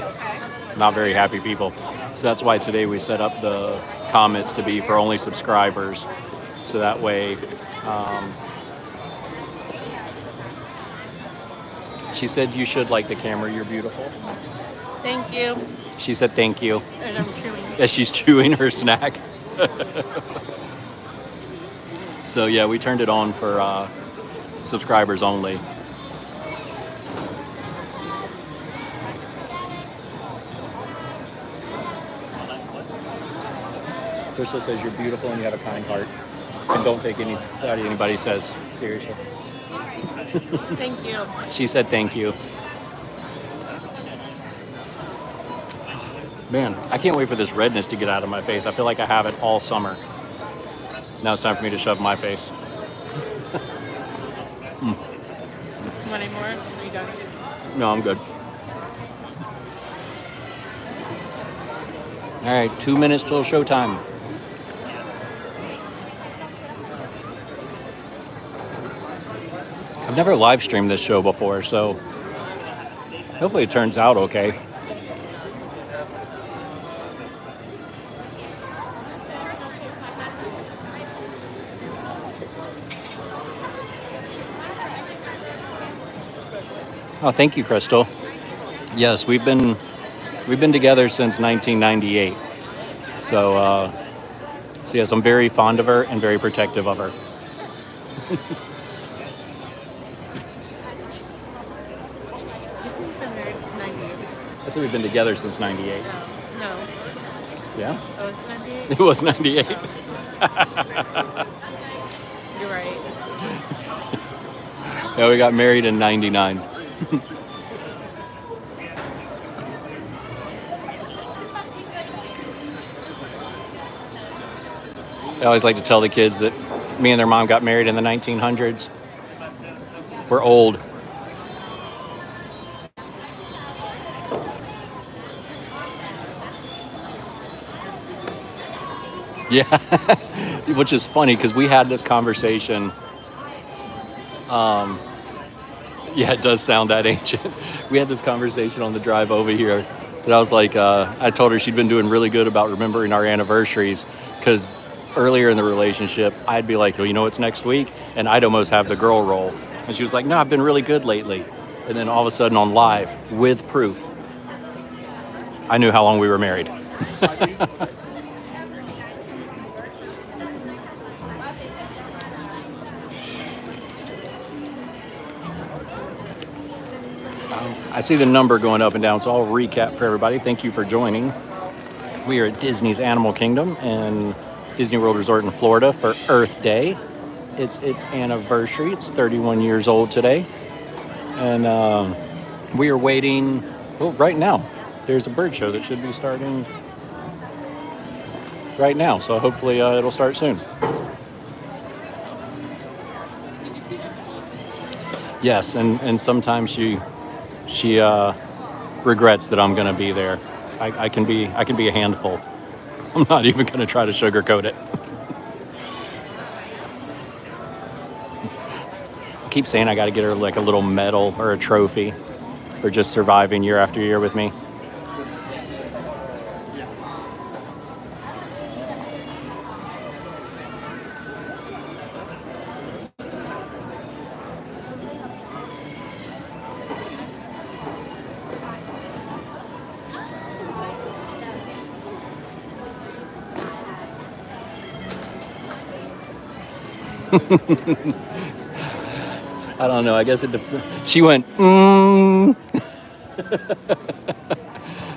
not very happy people. So that's why today we set up the comments to be for only subscribers. So that way, she said you should like the camera. You're beautiful. Thank you. She said thank you. And I'm chewing. As she's chewing her snack. So yeah, we turned it on for subscribers only. Crystal says you're beautiful and you have a kind heart. And don't take any that anybody says. Seriously. Thank you. She said thank you. Man, I can't wait for this redness to get out of my face. I feel like I have it all summer. Now it's time for me to shove my face. Want any more? Are you done? No, I'm good. All right, 2 minutes till showtime. I've never live streamed this show before, so hopefully it turns out okay. Oh, thank you, Crystal. Yes, we've been together since 1998. So yes, I'm very fond of her and very protective of her. You said you've been married since 98. I said we've been together since 98. No. Yeah? Oh, is it 98? It was 98. You're right. Yeah, we got married in 99. I always like to tell the kids that me and their mom got married in the 1900s. We're old. Yeah, which is funny because we had this conversation. Yeah, it does sound that ancient. We had this conversation on the drive over here that I was like, I told her she'd been doing really good about remembering our anniversaries because earlier in the relationship, I'd be like, well, you know what's next week? And I'd almost have the girl role. And she was like, no, I've been really good lately. And then all of a sudden on live, with proof, I knew how long we were married. I see the number going up and down, so I'll recap for everybody. Thank you for joining. We are at Disney's Animal Kingdom and Disney World Resort in Florida for Earth Day. It's its anniversary. It's 31 years old today. And we are waiting, well, right now. There's a bird show that should be starting right now, so hopefully it'll start soon. Yes, and sometimes she regrets that I'm going to be there. I can be a handful. I'm not even going to try to sugarcoat it. I keep saying I got to get her like a little medal or a trophy for just surviving year after year with me. I don't know. I guess she went,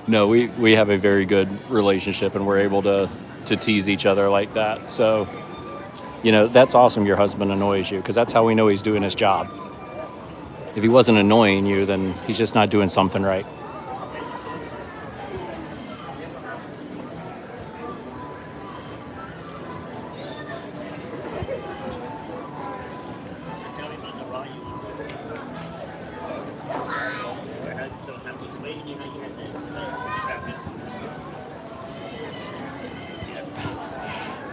No, we have a very good relationship and we're able to tease each other like that. So, that's awesome your husband annoys you because that's how we know he's doing his job. If he wasn't annoying you, then he's just not doing something right.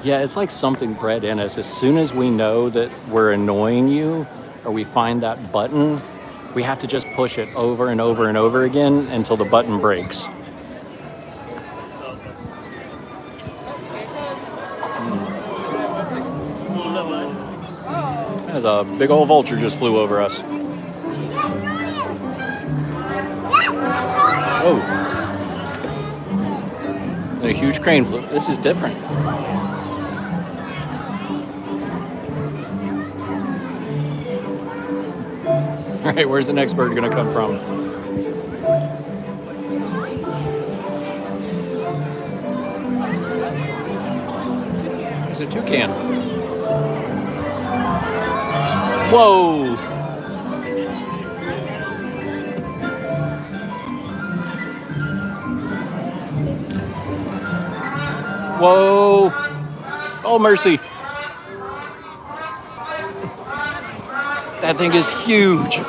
Yeah, it's like something bred in us. As soon as we know that we're annoying you or we find that button, we have to just push it over and over and over again until the button breaks. There's a big old vulture just flew over us. Oh. And a huge crane flew. This is different. All right, where's the next bird going to come from? There's a toucan. Whoa! Whoa! Oh, mercy. That thing is huge.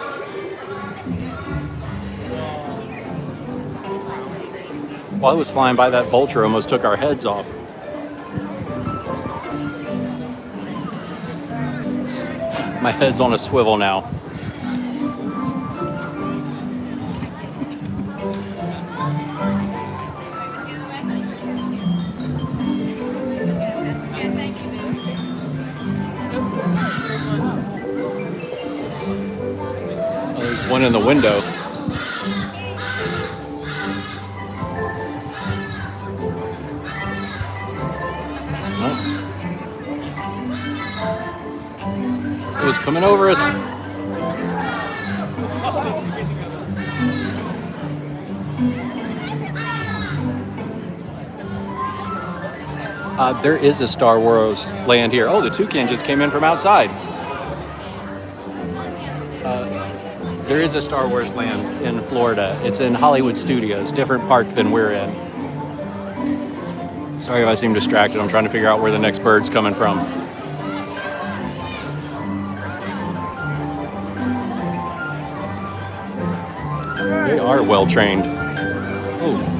While it was flying by, that vulture almost took our heads off. My head's on a swivel now. Oh, there's one in the window. It was coming over us. There is a Star Wars land here. Oh, the toucan just came in from outside. There is a Star Wars land in Florida. It's in Hollywood Studios, different park than we're in. Sorry if I seem distracted. I'm trying to figure out where the next bird's coming from. They are well trained. Oh.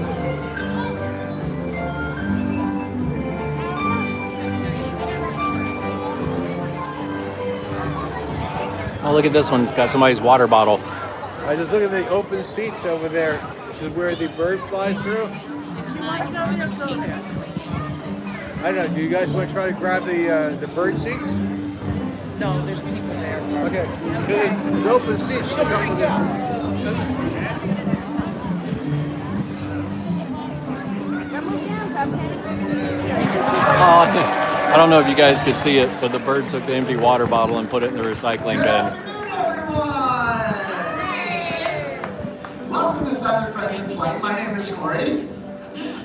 Oh, look at this one. It's got somebody's water bottle. I just look at the open seats over there. This is where the bird flies through. I don't know. Do you guys want to try to grab the bird seats? No, there's people there. Okay. Because there's open seats. Look up to them. Oh, I don't know if you guys could see it, but the bird took the empty water bottle and put it in the recycling bin. Welcome to Feather Friends in Flight. My name is Corey.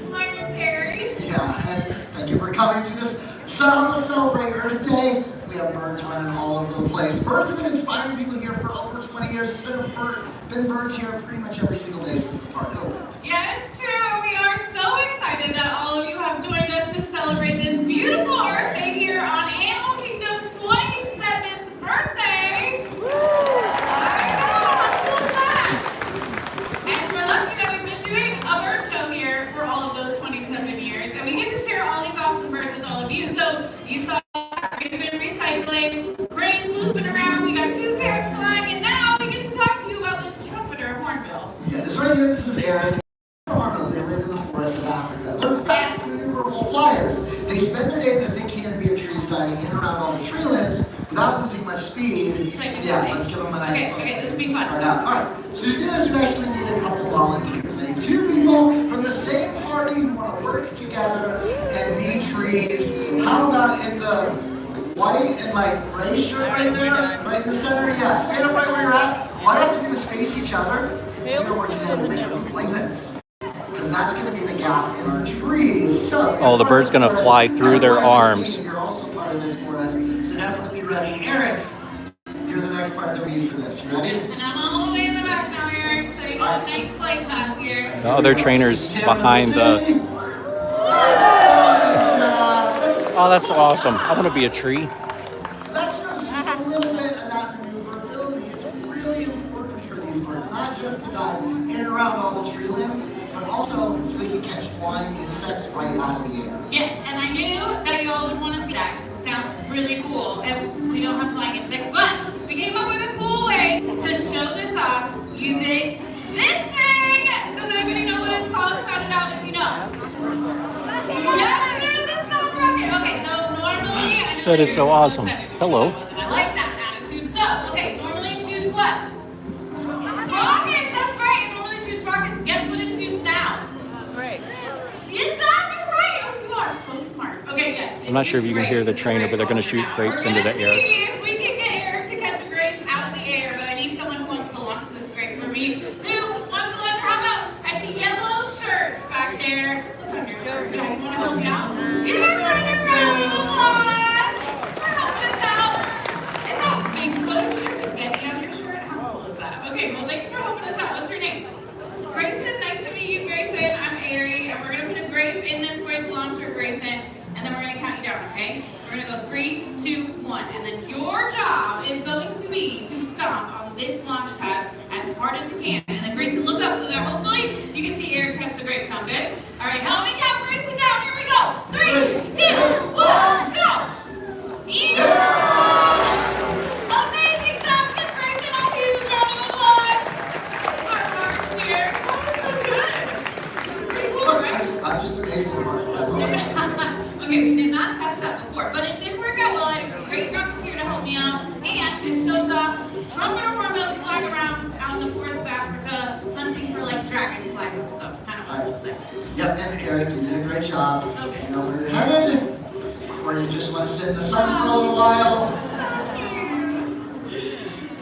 My name's Harry. Yeah, and thank you for coming to this to celebrate Earth Day. We have birds running all over the place. Birds have been inspiring people here for over 20 years. There's been birds here pretty much every single day since the park opened. Yeah, it's true. We are so excited that all of you have joined us to celebrate this beautiful Earth Day here on Animal Kingdom's 27th birthday. Woo! And we're lucky that we've been doing a bird show here for all of those 27 years, and we get to share all these awesome birds with all of you. So you saw we've been recycling, cranes looping around, we got two parrots flying, and now we get to talk to you about this trumpeter hornbill. Yeah, this right here, this is Aaron. Hornbills, they live in the forests of Africa. They're fast maneuverable flyers. They spend their day in the thick canopy of trees diving in and around all the tree limbs without losing much speed. Yeah, let's give them a nice Okay, this will be fun. start out. All right, so to do this, we actually need a couple volunteers. I need two people from the same party who want to work together and be trees. How about in the white and like gray shirt right there, right in the center? Yeah, stand up right where you're at. All you have to do is face each other. We're going to work together to make them like this. Because that's going to be the gap in our trees. So, Oh, the bird's going to fly through their arms. You're also part of this for us, so definitely be ready. Eric, you're the next part that we need for this. You ready? And I'm all the way in the back now, Eric, so you got a nice flight path here. The other trainer's behind the... Oh, that's awesome. I want to be a tree. That shows just a little bit of that maneuverability. It's really important for these birds, not just to dive in and around all the tree limbs, but also so they can catch flying insects right out of the air. Yes, and I knew that you all would want to see that. It sounds really cool. And we don't have flying insects, but we came up with a cool way to show this off using this thing. Does anybody know what it's called? Shout it out if you know. Yeah, there's a stop rocket. Okay, so normally I know That is so you're awesome. excited. Hello. And I like that attitude. So, okay, normally it shoots what? Rockets, that's right. It normally shoots rockets. Guess what it shoots now? Great. It does, you're right. Oh, you are so smart. Okay, yes. I'm not sure if you can hear the trainer, but they're going to shoot grapes into the We're air. gonna see if we can get Eric to catch a grape out of the air, but I need someone who wants to launch this grape for me. Who wants to launch? How about? I see yellow shirts back there. What's on your shirt? You guys want to help me out? You guys want to just try a little applause? We're helping us out. Is that big photo spaghetti on your shirt? How cool is that? Okay, well, thanks for helping us out. What's your name? Grayson, nice to meet you, Grayson. I'm Ari, and we're gonna put a grape in this grape launcher, Grayson, and then we're gonna count you down, okay? We're gonna go 3, 2, 1, and then your job is going to be to stomp on this launch pad as hard as you can. And then Grayson, look up so that hopefully you can see Eric catch the grape. Sound good? trumpet or hornbill flying around out in the forests of Africa, hunting for like dragonflies and stuff. It's kind of what we'll say. Yep, and Eric, you did a great job. Okay. You know where you're headed, or you just want to sit in the sun for a little while.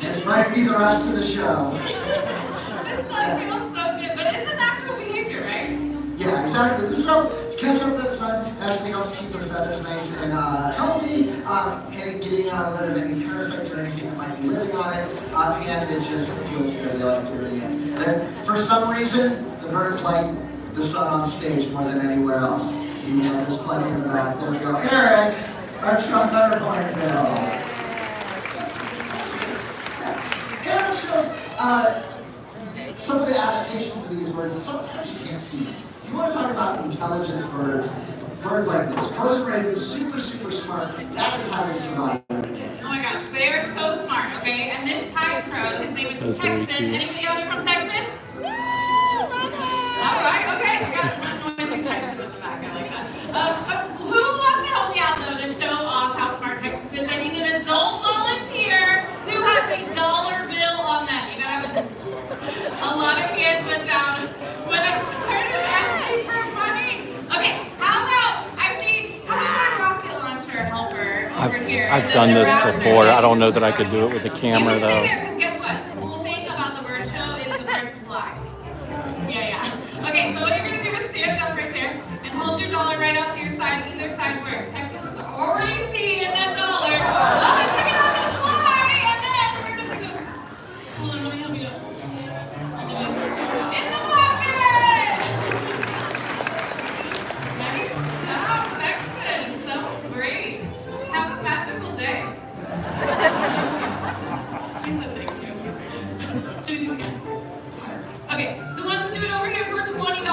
This might be the rest of the show. This sun feels so good, but it's a natural behavior, right? Yeah, exactly. So to catch up with that sun actually helps keep their feathers nice and healthy, and getting rid of any parasites or anything that might be living on it, and it just feels good. They like doing it. And for some reason, the birds like the sun on stage more than anywhere else. Even though there's plenty in the back. There we go. Eric, our trumpet hornbill. Eric shows some of the adaptations of these birds, and sometimes you can't see them. If you want to talk about intelligent birds, it's birds like this. Crows and ravens, super, super smart. That is how they survive every day. Oh my gosh, they are so smart, okay? And this pie crow, his name is That's very Texas. cute. Anybody out there from Texas? All right, okay. I got noise in Texas in the back. I like that. Who wants to help me out though to show off how smart Texas is? I need an adult volunteer who has a dollar bill on them. You gotta have a lot of hands went down when I started asking for money. Okay, how about I see how about my rocket launcher helper over here? I've done this before. I don't know that I could do it with the camera You can though. stay there, 'cause guess what? The cool thing about the bird show is the birds fly. Yeah. Okay, so what you're gonna do is stand up right there and hold your dollar right out to your side. Either side works. Texas is already seeing that dollar. Oh, it's taking off and fly, and then where does it go? Hold on, let me help you up. In the pocket. Nice job, Texas. That was great. Have a magical day. He said thank you. Should we do it again? Okay, who wants to do it over here for $20?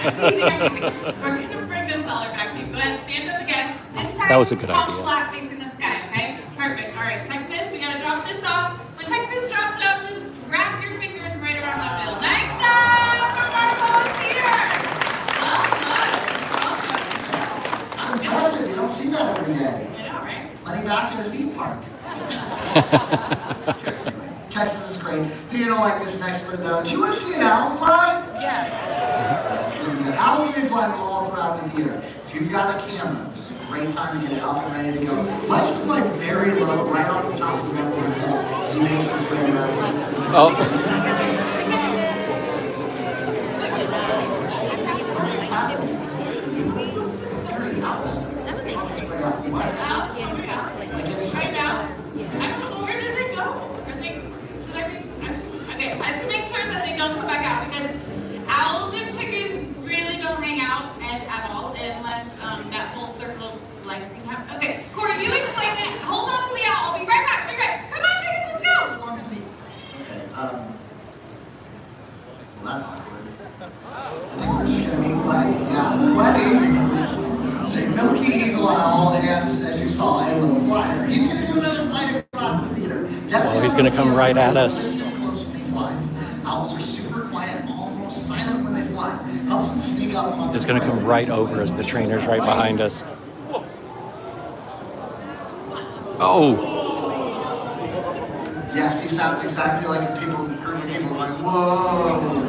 That's easy, that's easy. We're gonna bring this dollar back to you. Go ahead, stand up again. This time, That was a good palm idea. flat facing the sky, okay? Perfect. All right, Texas, we gotta drop this off. When Texas drops it off, just wrap your fingers right around that bill. Nice job from our volunteer. Well done. That's impressive. You don't see that every day. I know, right? Money back in the feed park. Texas is great. If you don't like this next bird though, do you want to see an owl fly? Yes. Owls are going to be flying all throughout the theater. If you've got a camera, it's a great time to get it up and ready to go. Likes to fly very low, right off the tops of everyone's head as he makes his way around. Oh, Very owls. That would make sense. It's way out. Owls, here we go. Like any Right now, I don't know, where did they go? I should make sure that they don't come back out because owls and chickens really don't hang out at all unless that whole circle of life can happen. Okay, Corey, you explain it. Hold on to the owl. I'll be right back. Be right. Come on, chickens, let's go. Belongs to the. Okay. Well, that's awkward. I think we're just gonna meet Buddy. Now, Buddy is a milky eagle owl, and as you saw, a low flyer. He's gonna do another flight across the theater. Well, he's gonna come right at us. Close when he flies. Owls are super quiet, almost silent when they fly. Helps them sneak up on. it's gonna come right over us. The trainer's right behind us. Oh, Yes, he sounds exactly like a group of people like, whoa.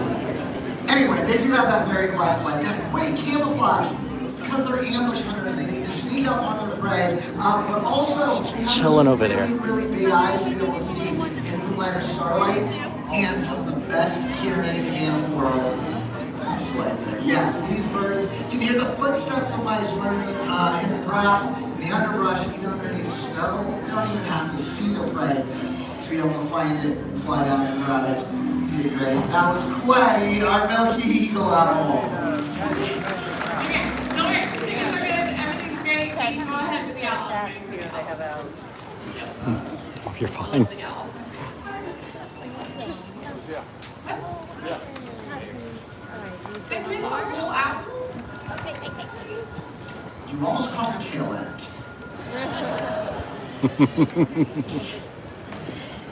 Anyway, they do have that very quiet flight. They have great camouflage. It's because they're ambush hunters. They need to sneak up on their prey. But also, they have chilling those over really, there. really big eyes to be able to see in moonlight or starlight. And some of the best hearing in the world. Right there. Yeah, these birds, you can hear the footsteps of mice running in the grass, in the underbrush, even underneath snow. You don't even have to see the prey to be able to find it and fly down and grab it. You did great. That was Quetty, our milky eagle owl. Okay, don't worry. Chickens are good. Everything's great. You can go ahead with the owl. That's here. They have owls. oh, you're fine. The owl. They really are a whole owl. You almost caught the tail end.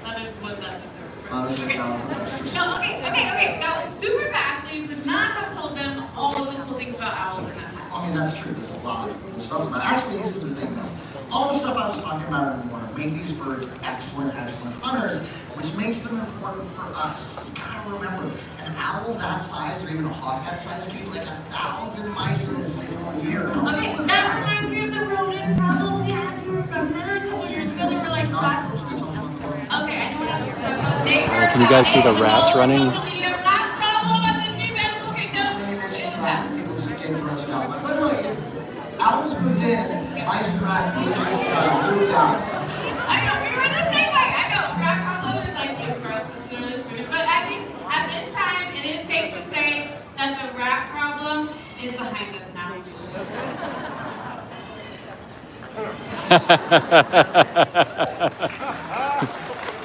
That is what that deserves. Honestly, Okay. that was the best. No, okay. Now, super fast, so you could not have told them all of the cool things about owls in that time. I mean, that's true. There's a lot of cool stuff. But actually, here's the thing though. All the stuff I was talking about in the morning make these birds excellent, excellent hunters, which makes them important for us. You gotta remember, an owl that size, or even a hawk that size, can eat like 1,000 mice in a single year. Okay, that reminds me of the rodent problem we had to remember a couple years ago. They were like Not five. supposed to talk about that. Okay, I know what I was talking about. They were, Can you guys see the rats running? rat problem at this new animal kingdom. When you mentioned rats, people just get grossed out. But by the way, owls moved in, mice and rats, they just moved out. I know, we were the same way. I know, rat problem is like the grossest food. But I think at this time, it is safe to say that the rat problem is behind us now.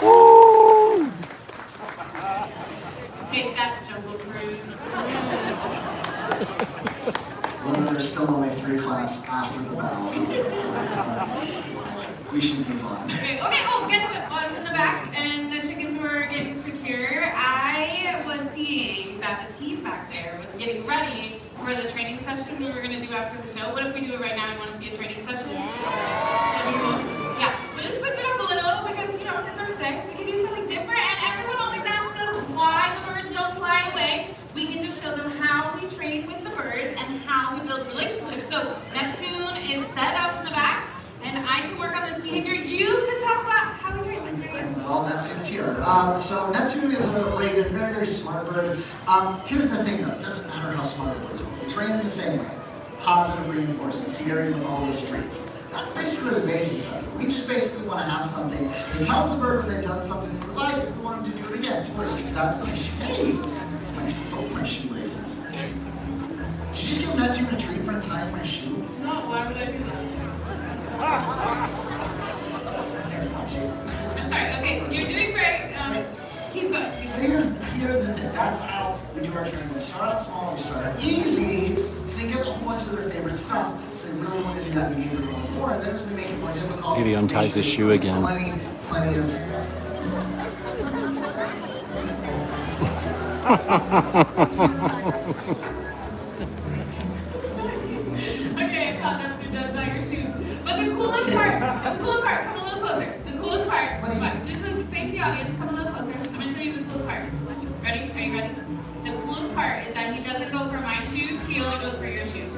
Woo! Take that, Jungle Cruise. Well, there's still only 3 claps after the battle. We should move on. Okay, oh, guess what? While I was in the back and the chickens were getting secure, I was seeing that the team back there was getting ready for the training session we were going to do after the show. What if we do it right now? You want to see a training session? Yeah. We'll just switch it up a little because, you know, it's Earth Day. We can do something different. And everyone always asks us why the birds don't fly away. We can just show them how we train with the birds and how we build relationships. So Neptune is set out in the back. And I can work on this behavior. You can talk about how we train with birds. Well, Neptune's here. So Neptune is a raven, very, very smart bird. Here's the thing though, it doesn't matter how smart a bird is. We train them the same way. Positive reinforcement, searing with all those traits. That's basically the basis of it. We just basically want to have something. It tells the bird when they've done something we like, we want them to do it again. Toys, that's my shoe. Hey! Both my shoelaces. Did you just give Neptune a treat for untying my shoe? No, why would I do that? I'm sorry, okay, you're doing great. Keep going. Here's the thing, that's how we do our training. We start out small, we start out easy, so they get a whole bunch of their favorite stuff. So they really want to do that behavior a little more, and then as we make it more difficult, See, he unties his shoe again. Plenty of. Okay, I thought that's your dad's tiger shoes. But the coolest part, come a little closer. The coolest part, just face the audience, come a little closer. I'm gonna show you the coolest part. Ready? Are you ready? The coolest part is that he doesn't go for my shoes, he only goes for your shoes.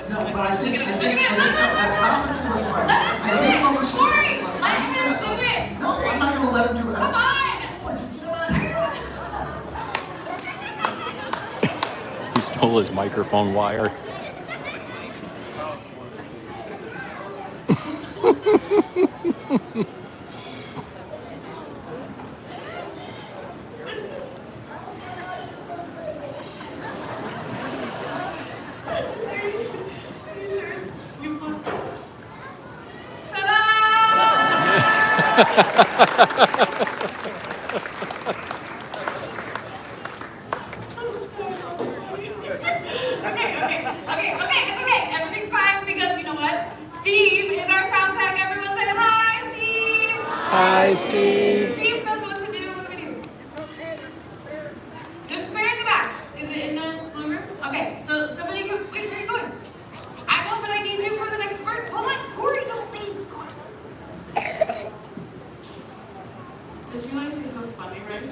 No, but I think no, that's not the coolest part. Let him do it! Corey, let him do it! No, I'm not gonna let him do it. Come on! Just get him on. He stole his microphone wire. Okay, it's okay. Everything's fine because you know what? Steve is our sound tech. Everyone say hi, Steve. Hi, Steve. Steve knows what to do. What do we do? It's okay, there's a spare. There's a spare in the back. Is it in the blue room? Okay, so somebody can, wait, where are you going? I know, but I need you for the next bird. Hold on, Corey, don't leave. Does she like see what's funny, right?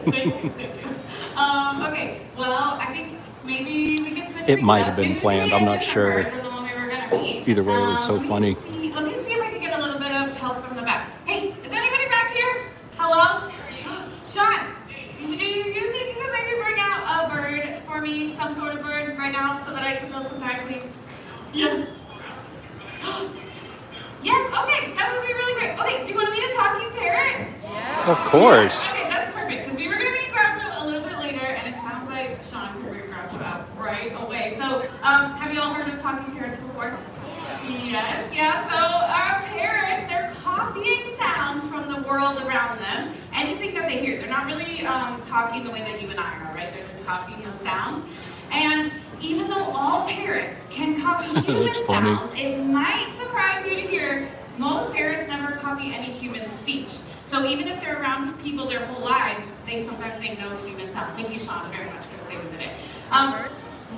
Thank you. Okay, well, I think maybe we can switch It might things have up. been Maybe planned, we I'm get a not different sure. bird than the one we were gonna meet. Either way, it was so funny. Let me see if I can get a little bit of help from the back. Hey, is anybody back here? Hello? Sean, do you think you could maybe bring out a bird for me, some sort of bird right now so that I can fill some time, please? Yeah. Yes, okay, that would be really great. Okay, do you want me to talking parrot? Of course. Okay, that's perfect, because we were going to meet Groucho a little bit later, and it sounds like Sean can bring Groucho out right away. So, have you all heard of talking parrots before? Yes, yeah, so our parrots, they're copying sounds from the world around them, anything that they hear. They're not really talking the way that you and I are, right? They're just copying the sounds. And even though all parrots can copy human That's funny. sounds, it might surprise you to hear most parrots never copy any human speech. So even if they're around people their whole lives, they sometimes make no human sound. Thank you, Sean, very much for saving the day.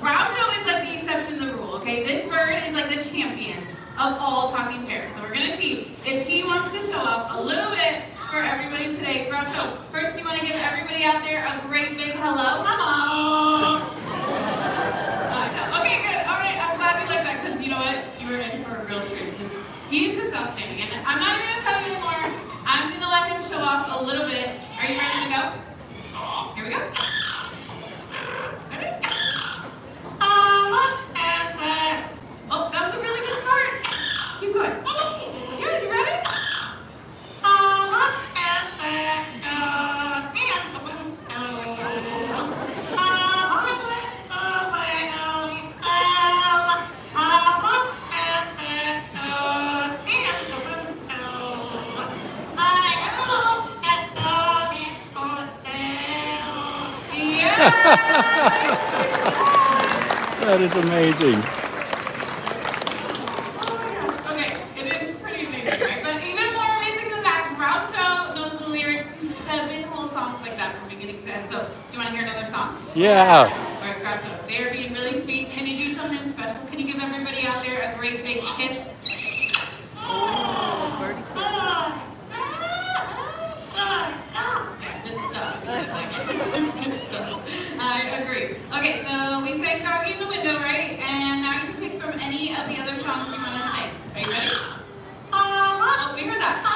Groucho is like the exception to the rule, okay? This bird is like the champion of all talking parrots. So we're gonna see if he wants to show off a little bit for everybody today. Groucho, first you wanna give everybody out there a great big hello? Hello! Okay, good. All right, I'm glad you like that because you know what? You were in for a real treat because he's just outstanding. And I'm not even gonna tell you anymore. I'm gonna let him show off a little bit. Are you ready to go? Here we go. Ready? Oh, that was a really good start. Keep going. Yeah, you ready? That is amazing. Okay, it is pretty amazing, right? But even more amazing than that, Groucho knows the lyrics to 7 whole songs like that from beginning to end. So, do you want to hear another song? Yeah. All right, Groucho, they are being really sweet. Can you do something special? Can you give everybody out there a great big kiss? Yeah, good stuff. Good stuff. I agree. Okay, so we sang Doggy in the Window, right? And now you can pick from any of the other songs you want to sing. Are you ready? Oh, we heard that.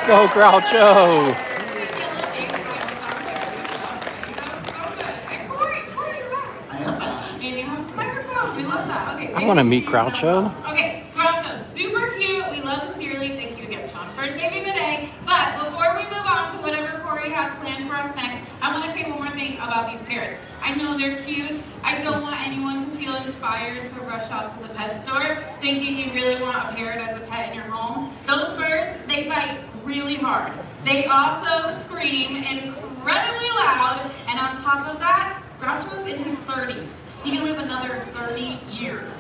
Go Groucho! I want to meet Groucho. Okay, Groucho, super cute. We love him dearly. Thank you again, Sean, for saving the day. But before we move on to whatever Corey has planned for us next, I want to say one more thing about these parrots. I know they're cute. I don't want anyone to feel inspired to rush out to the pet store thinking you really want a parrot as a pet in your home. Those birds, they bite really hard. They also scream incredibly loud, and on top of that, Groucho's in his 30s. He can live another 30 years.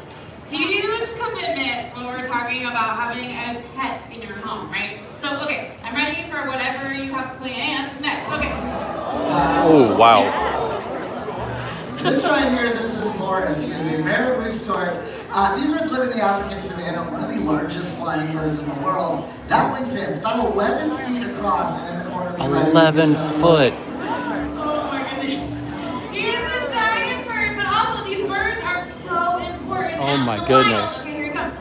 Huge commitment when we're talking about having a pet in your home, right? So, okay, I'm ready for whatever you have planned next. Okay. Oh, wow. This right here, this is Morris. He is a marabou stork. These birds live in the African savanna, one of the largest flying birds in the world. That wingspan is about 11 feet across and in the corner of the 11 foot. Oh my goodness. He is a giant bird, but also these birds are so important. Oh my goodness. Okay, here he comes.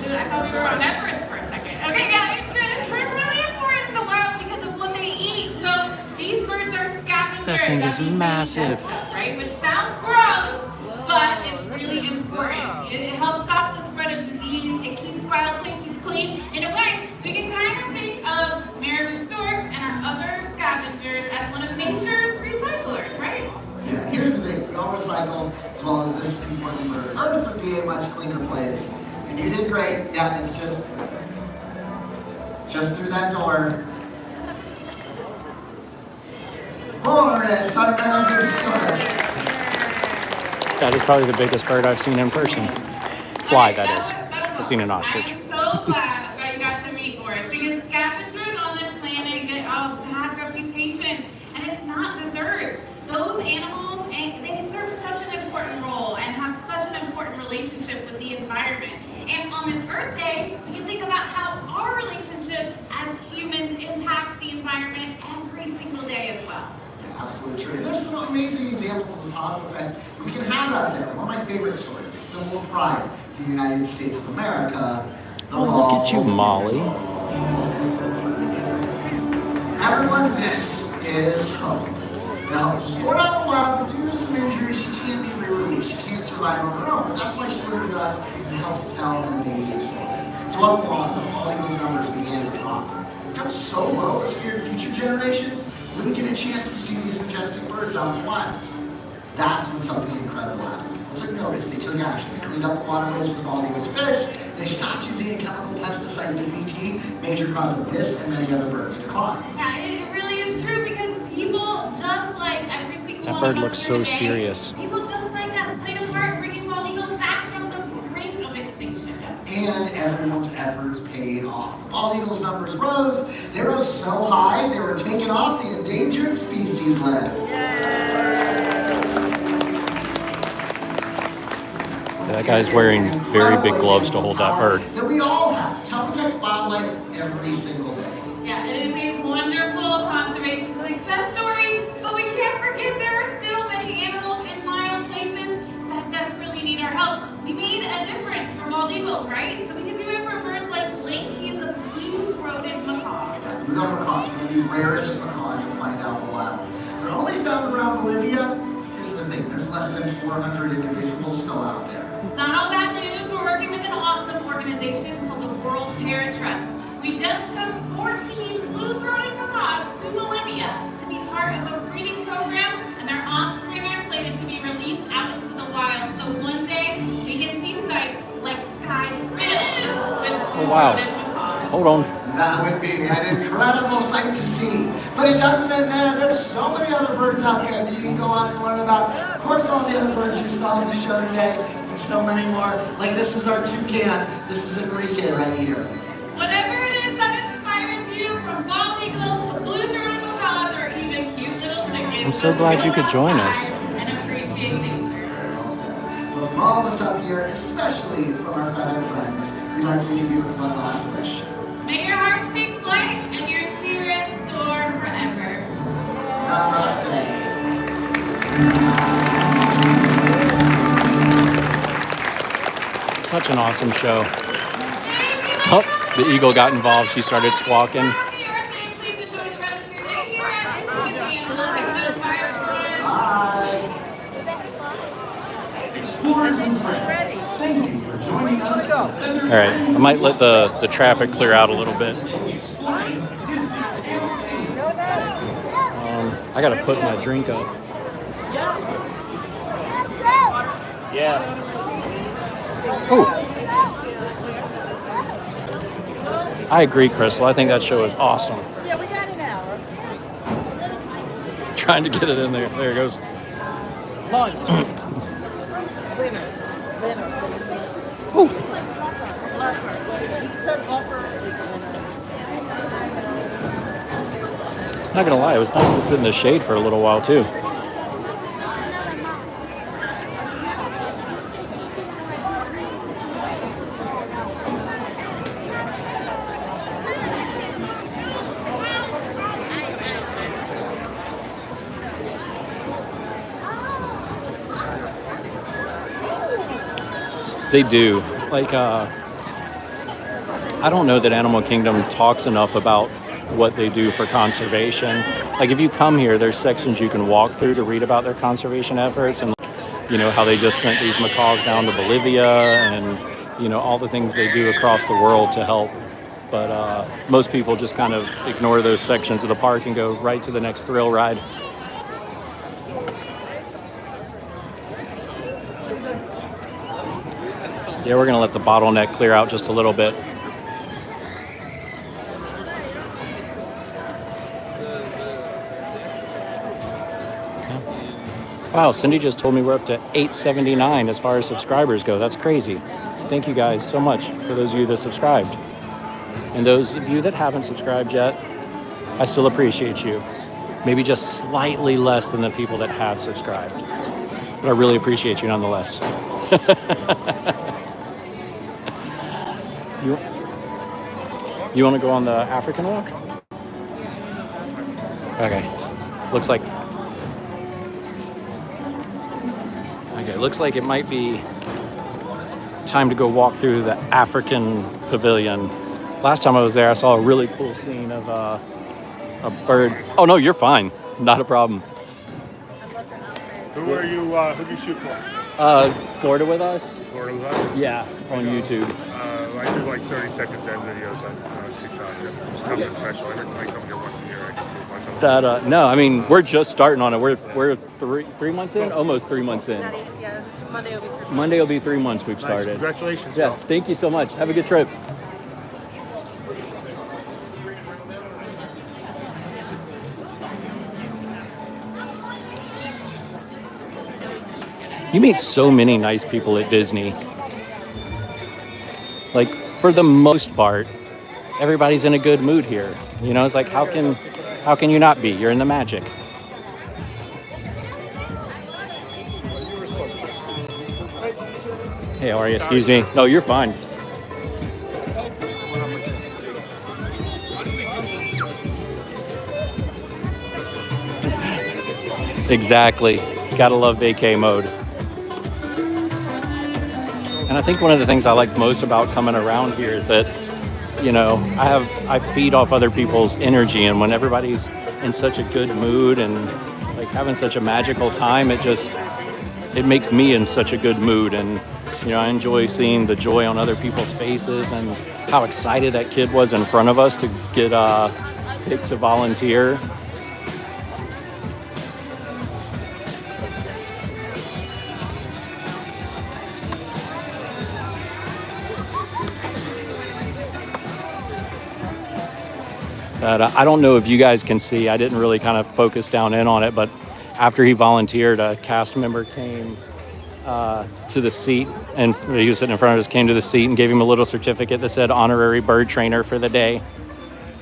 I thought we were on Everest for a second. Okay, guys, it's really important in the wild because of what they eat. So these birds are scavengers. That thing is means they eat massive. stuff, right? Which sounds gross, but it's really important. It helps stop the spread of disease. It keeps wild places clean. In a way, we can kind of think of marabou storks and our other scavengers as one of nature's recyclers, right? Yeah, here's the thing. We all recycle as well as this important bird. Earth would be a much cleaner place. And you did great. Yeah, it's just through that door. Morris, our marabou stork. That is probably the biggest bird I've seen in person. Fly, that is. I've seen an ostrich. I'm so glad that you got to meet Morris because scavengers on this planet get a bad reputation, and it's not deserved. Those animals, they serve such an important role and have such an important relationship with the environment. And on this Earth Day, we can think about how our relationship as humans impacts the environment every single day as well. Yeah, absolutely true. There's some amazing examples of the positive effect we can have out there. One of my favorite stories, a symbol of pride for the United States of America. Oh, look at you, Molly. Everyone, this is Hope. Now, we're not allowed, due to some injuries, she can't be re-released. She can't survive on her own, but that's why she lives with us and helps tell an amazing story. So wasn't long ago, all those numbers began to drop. It got so low, it scared future generations wouldn't get a chance to see these majestic birds out in the wild. That's when something incredible happened. took notice, they took action. They cleaned up the waterways with all those fish. They stopped using a chemical pesticide, DDT, major cause of this and many other birds' decline. Yeah, it really is true because people just like every single That one bird of us looks here so today, serious. People just like us played a part bringing bald eagles back from the brink of extinction. And everyone's efforts paid off. The bald eagles' numbers rose. They rose so high, they were taken off the endangered species list. That guy's wearing very big gloves to hold that bird. That we all have. Tell protect wildlife every single day. Yeah, it is a wonderful conservation success story, but we can't forget there are still many animals in wild places that desperately need our help. We made a difference for bald eagles, right? So we can do it for birds like Link. He's a blue-throated macaw. Blue-throated macaws, one of the rarest macaws you'll find out in the wild. They're only found around Bolivia. Here's the thing, there's less than 400 individuals still out there. It's not all bad news. We're working with an awesome organization called the World Parrot Trust. We just took 14 blue-throated macaws to Bolivia to be part of a breeding program, and their offspring are slated to be released out into the wild. So one day we can see sights like skies filled with blue-throated macaws. Hold on. That would be an incredible sight to see. But it doesn't end there. There's so many other birds out there that you can go out and learn about. Of course, all the other birds you saw in the show today, and so many more. Like this is our toucan. This is Enrique right here. Whatever it is that inspires you, from bald eagles to blue-throated macaws or even cute little chickens. I'm so glad you could join us. And appreciate nature. Well said. Well, from all of us up here, especially from our feathered friends, we'd like to leave you with one last wish. May your hearts take flight and your spirit soar forever. Namaste. Such an awesome show. Oh, the eagle got involved. She started squawking. Please enjoy the rest of your day here at Explorers and friends, thank you for joining us. All right, I might let the traffic clear out a little bit. I gotta put my drink up. Yeah. Oh. I agree, Crystal. I think that show is awesome. Yeah, we got an hour. Trying to get it in there. There it goes. Lunch. Dinner. Ooh. He said bumper. It's Not gonna lie, it was nice to sit in the shade for a little while too. They do. Like, I don't know that Animal Kingdom talks enough about what they do for conservation. Like, if you come here, there's sections you can walk through to read about their conservation efforts and, you know, how they just sent these macaws down to Bolivia and, you know, all the things they do across the world to help. But most people just kind of ignore those sections of the park and go right to the next thrill ride. Yeah, we're gonna let the bottleneck clear out just a little bit. Wow, Cindy just told me we're up to 879 as far as subscribers go. That's crazy. Thank you guys so much for those of you that subscribed. And those of you that haven't subscribed yet, I still appreciate you. Maybe just slightly less than the people that have subscribed. But I really appreciate you nonetheless. You want to go on the African walk? Okay. Looks like it might be time to go walk through the African pavilion. Last time I was there, I saw a really cool scene of a bird. Oh no, you're fine. Not a problem. Who are you? Who do you shoot for? Florida with us? Florida with us? Yeah, on YouTube. I do like 30 seconds and videos on TikTok. It's something special. Every time I come here once a year, I just do a bunch of them. No, I mean, we're just starting on it. We're 3 months in? Almost 3 months in. Monday will be 3 Monday will be 3 months we've Nice. started. Congratulations. Yeah, thank you so much. Have a good trip. You meet so many nice people at Disney. Like, for the most part, everybody's in a good mood here. You know, it's like, how can you not be? You're in the magic. Hey, how are you? Excuse me. No, you're fine. Exactly. Gotta love vacay mode. And I think one of the things I like most about coming around here is that, you know, I feed off other people's energy, and when everybody's in such a good mood and like having such a magical time, it makes me in such a good mood. And you know, I enjoy seeing the joy on other people's faces and how excited that kid was in front of us to get picked to volunteer. But I don't know if you guys can see, I didn't really kind of focus down in on it, but after he volunteered, a cast member came to the seat, and he was sitting in front of us, came to the seat and gave him a little certificate that said honorary bird trainer for the day.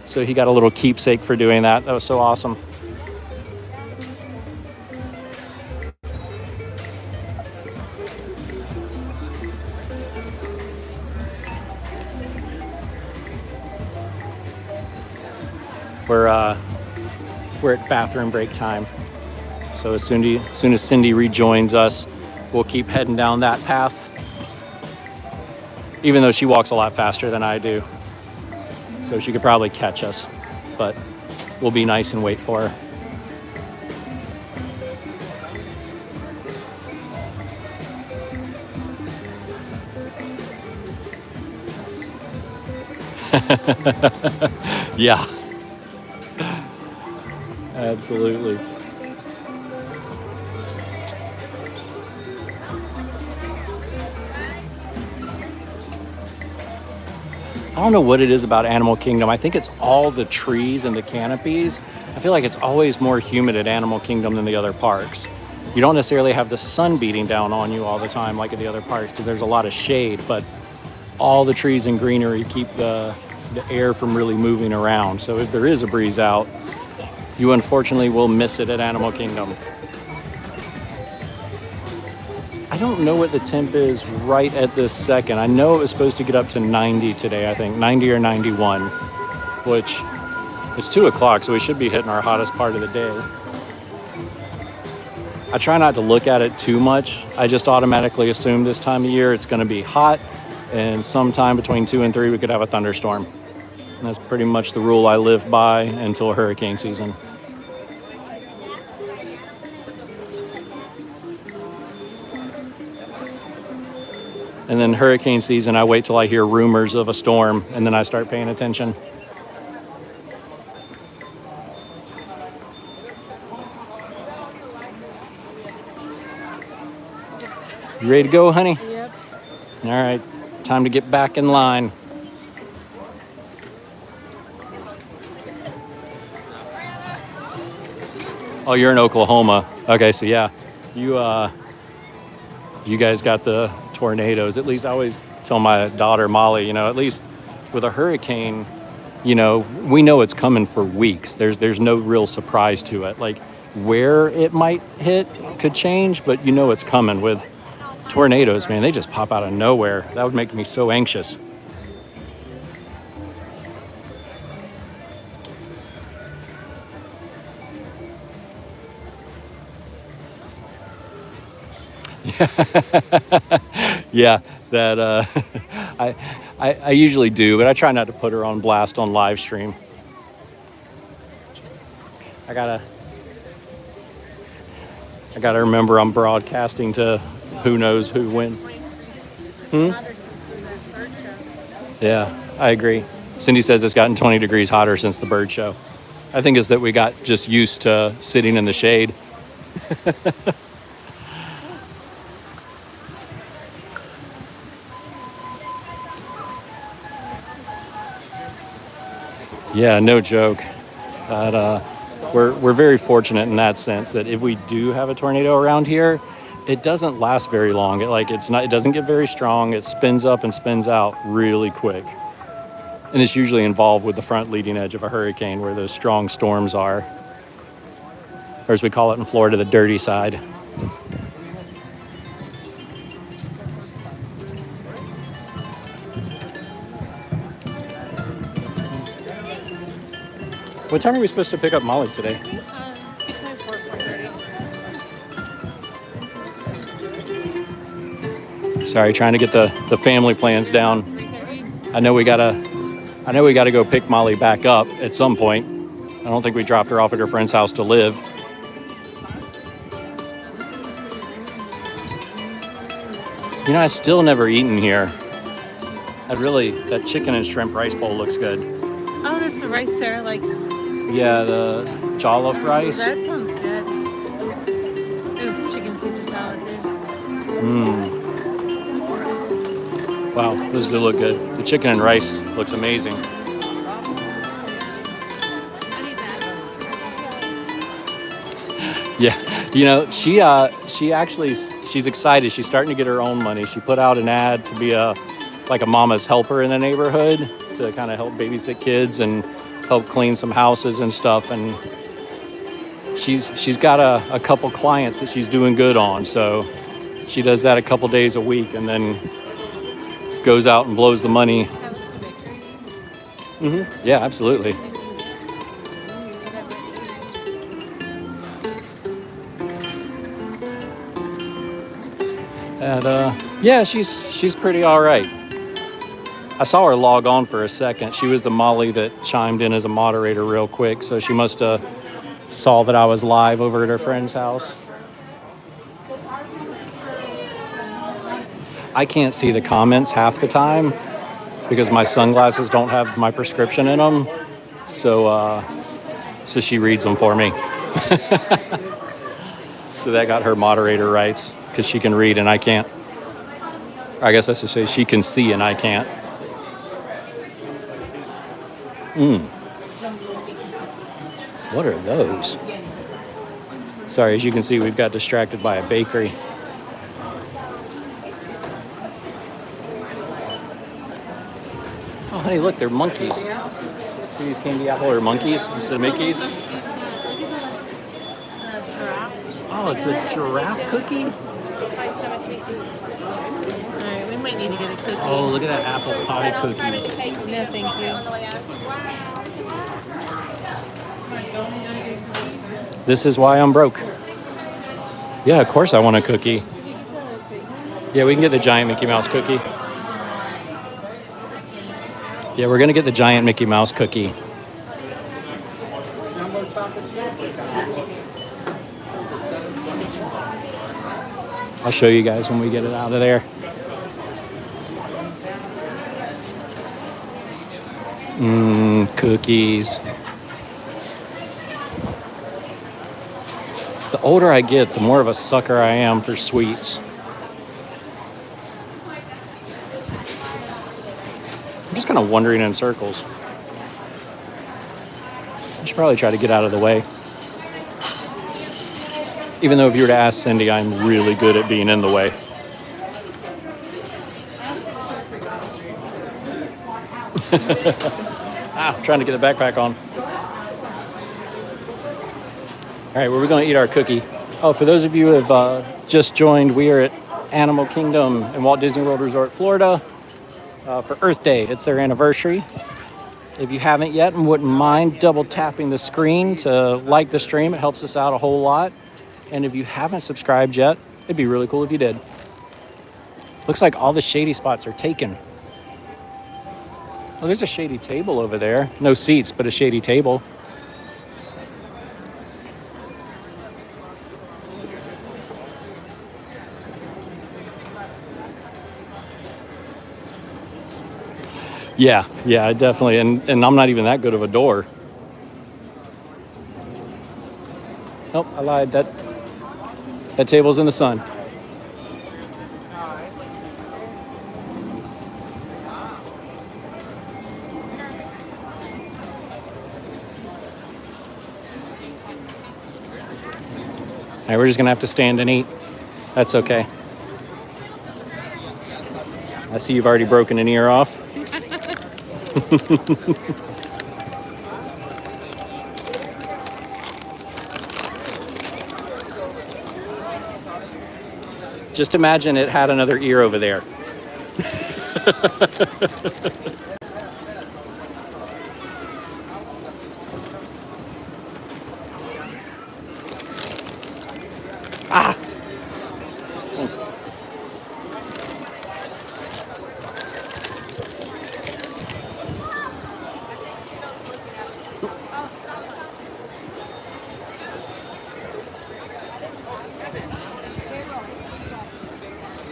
So he got a little keepsake for doing that. That was so awesome. We're at bathroom break time. So as soon as Cindy rejoins us, we'll keep heading down that path. Even though she walks a lot faster than I do. So she could probably catch us, but we'll be nice and wait for her. Yeah. Absolutely. I don't know what it is about Animal Kingdom. I think it's all the trees and the canopies. I feel like it's always more humid at Animal Kingdom than the other parks. You don't necessarily have the sun beating down on you all the time like at the other parks because there's a lot of shade, but all the trees and greenery keep the air from really moving around. So if there is a breeze out, you unfortunately will miss it at Animal Kingdom. I don't know what the temp is right at this second. I know it was supposed to get up to 90 today, I think, 90 or 91, which it's 2 o'clock, so we should be hitting our hottest part of the day. I try not to look at it too much. I just automatically assume this time of year it's gonna be hot, and sometime between 2 and 3 we could have a thunderstorm. And that's pretty much the rule I live by until hurricane season. And then hurricane season, I wait till I hear rumors of a storm, and then I start paying attention. You ready to go, honey? Yep. All right, time to get back in line. Oh, you're in Oklahoma. Okay, so yeah, you guys got the tornadoes. At least I always tell my daughter Molly, you know, at least with a hurricane, you know, we know it's coming for weeks. There's no real surprise to it. Like where it might hit could change, but you know it's coming. With tornadoes, man, they just pop out of nowhere. That would make me so anxious. Yeah, that I usually do, but I try not to put her on blast on live stream. I gotta remember I'm broadcasting to who knows who when. Yeah, I agree. Cindy says it's gotten 20 degrees hotter since the bird show. I think it's that we got just used to sitting in the shade. Yeah, no joke. But we're very fortunate in that sense that if we do have a tornado around here, it doesn't last very long. It doesn't get very strong. It spins up and spins out really quick. And it's usually involved with the front leading edge of a hurricane where those strong storms are. Or as we call it in Florida, the dirty side. What time are we supposed to pick up Molly today? Between 4 and 4:30. Sorry, trying to get the family plans down. I know we gotta go pick Molly back up at some point. I don't think we dropped her off at her friend's house to live. You know, I still never eaten here. That chicken and shrimp rice bowl looks good. Oh, that's the rice Sarah likes. Yeah, the jollof rice. That sounds good. Ooh, chicken Caesar salad too. Wow, those do look good. The chicken and rice looks amazing. Yeah, you know, she's excited. She's starting to get her own money. She put out an ad to be like a mama's helper in the neighborhood to kind of help babysit kids and help clean some houses and stuff. And she's got a couple clients that she's doing good on. So she does that a couple days a week and then goes out and blows the money. Yeah, absolutely. And yeah, she's pretty all right. I saw her log on for a second. She was the Molly that chimed in as a moderator real quick, so she must have saw that I was live over at her friend's house. I can't see the comments half the time because my sunglasses don't have my prescription in them, so she reads them for me. So that got her moderator rights because she can read and I can't. I guess I should say she can see and I can't. What are those? Sorry, as you can see, we've got distracted by a bakery. Oh, honey, look, they're monkeys. See these candy apple or monkeys instead of Mickeys? Oh, it's a giraffe cookie? Alright, we might need to get a cookie. Oh, look at that apple pie cookie. No, thank you. This is why I'm broke. Yeah, of course I want a cookie. Yeah, we can get the giant Mickey Mouse cookie. Yeah, we're gonna get the giant Mickey Mouse cookie. I'll show you guys when we get it out of there. Cookies. The older I get, the more of a sucker I am for sweets. I'm just kind of wandering in circles. I should probably try to get out of the way. Even though if you were to ask Cindy, I'm really good at being in the way. I'm trying to get the backpack on. All right, where are we going to eat our cookie? Oh, for those of you who have just joined, we are at Animal Kingdom in Walt Disney World Resort, Florida for Earth Day. It's their anniversary. If you haven't yet and wouldn't mind double tapping the screen to like the stream, it helps us out a whole lot. And if you haven't subscribed yet, it'd be really cool if you did. Looks like all the shady spots are taken. Oh, there's a shady table over there. No seats, but a shady table. Yeah, definitely. And I'm not even that good of a door. Nope, I lied. That table's in the sun. All right, we're just gonna have to stand and eat. That's okay. I see you've already broken an ear off. Just imagine it had another ear over there. Ah!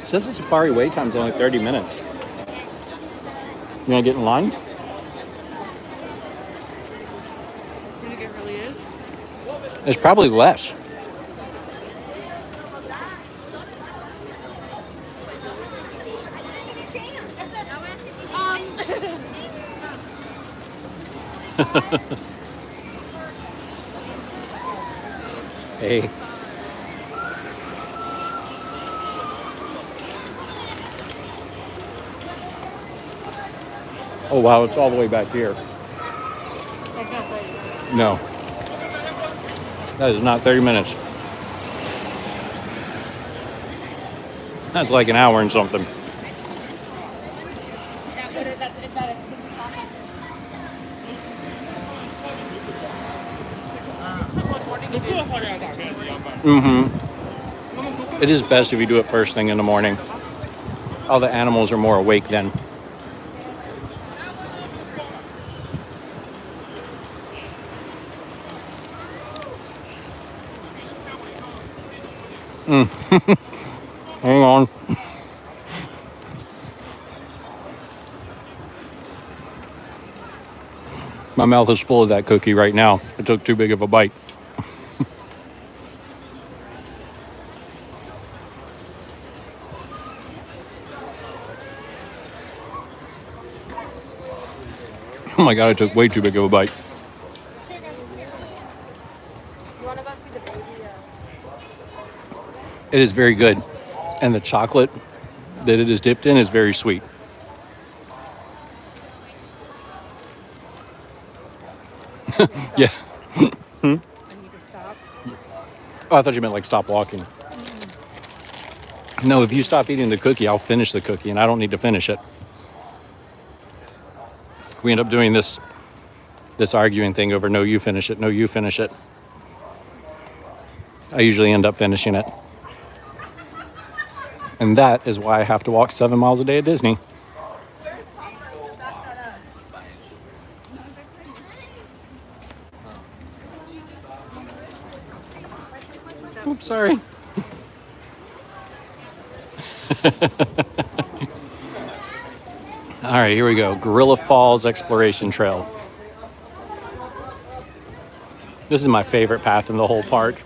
It says the safari wait time is only 30 minutes. You want to get in line? think it really is? It's probably less. Hey. Oh wow, it's all the way back here. That's not right. No. That is not 30 minutes. That's like an hour and something. Mm-hmm. It is best if you do it first thing in the morning. All the animals are more awake then. Hang on. My mouth is full of that cookie right now. I took too big of a bite. Oh my God, I took way too big of a bite. It is very good. And the chocolate that it is dipped in is very sweet. Yeah. I need to stop. Oh, I thought you meant like stop walking. No, if you stop eating the cookie, I'll finish the cookie and I don't need to finish it. We end up doing this arguing thing over no, you finish it, no, you finish it. I usually end up finishing it. And that is why I have to walk 7 miles a day at Disney. Oops, sorry. All right, here we go. Gorilla Falls Exploration Trail. This is my favorite path in the whole park,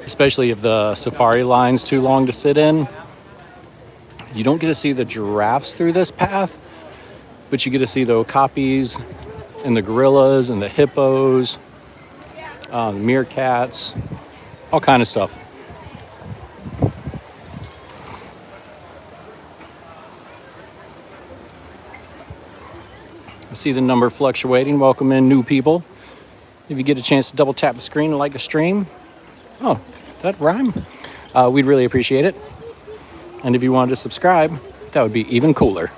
especially if the safari line's too long to sit in. You don't get to see the giraffes through this path, but you get to see the okapis and the gorillas and the hippos, meerkats, all kind of stuff. I see the number fluctuating. Welcome in new people. If you get a chance to double tap the screen and like the stream. Oh, that rhyme. We'd really appreciate it. And if you wanted to subscribe, that would be even cooler.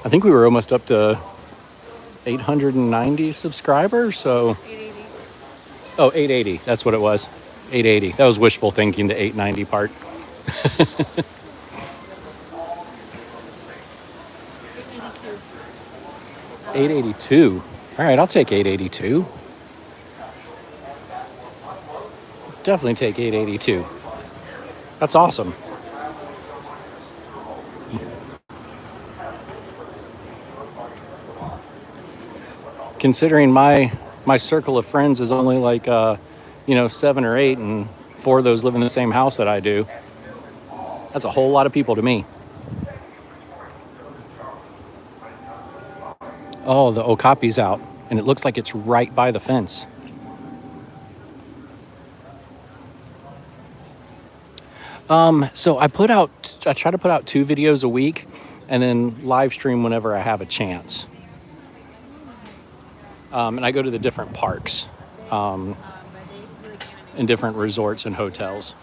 I think we were almost up to 890 subscribers, so... 880. Oh, 880, that's what it was. 880. That was wishful thinking, the 890 part. 882. All right, I'll take 882. Definitely take 882. That's awesome. Considering my circle of friends is only like 7 or 8, and 4 of those live in the same house that I do. That's a whole lot of people to me. Oh, the okapi's out, and it looks like it's right by the fence. So I try to put out 2 videos a week and then live stream whenever I have a chance. And I go to the different parks, and different resorts and hotels.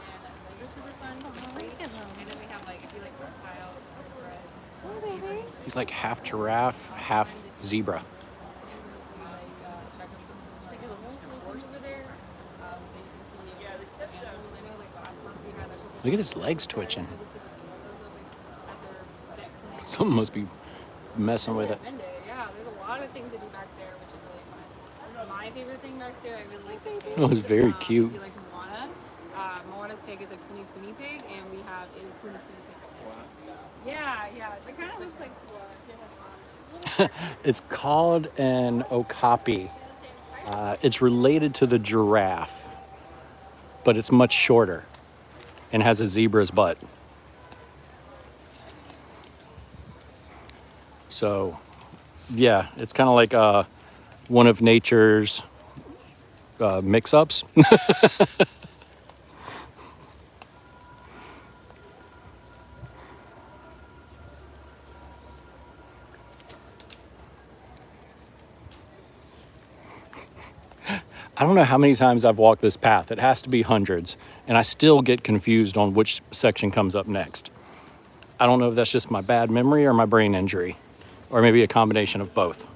He's like half giraffe, half zebra. Look at his legs twitching. Someone must be messing with it. Yeah, there's a lot of things to do back there, which is really fun. My favorite thing back there, I really like the pig. Oh, it's very cute. We like Moana. Moana's pig is a Kuni Kuni pig, and we have a Kuni Kuni pig. Yeah, it kind of looks like It's called an okapi. It's related to the giraffe, but it's much shorter and has a zebra's butt. So, yeah, it's kind of like one of nature's mix-ups. I don't know how many times I've walked this path. It has to be hundreds. And I still get confused on which section comes up next. I don't know if that's just my bad memory or my brain injury, or maybe a combination of both.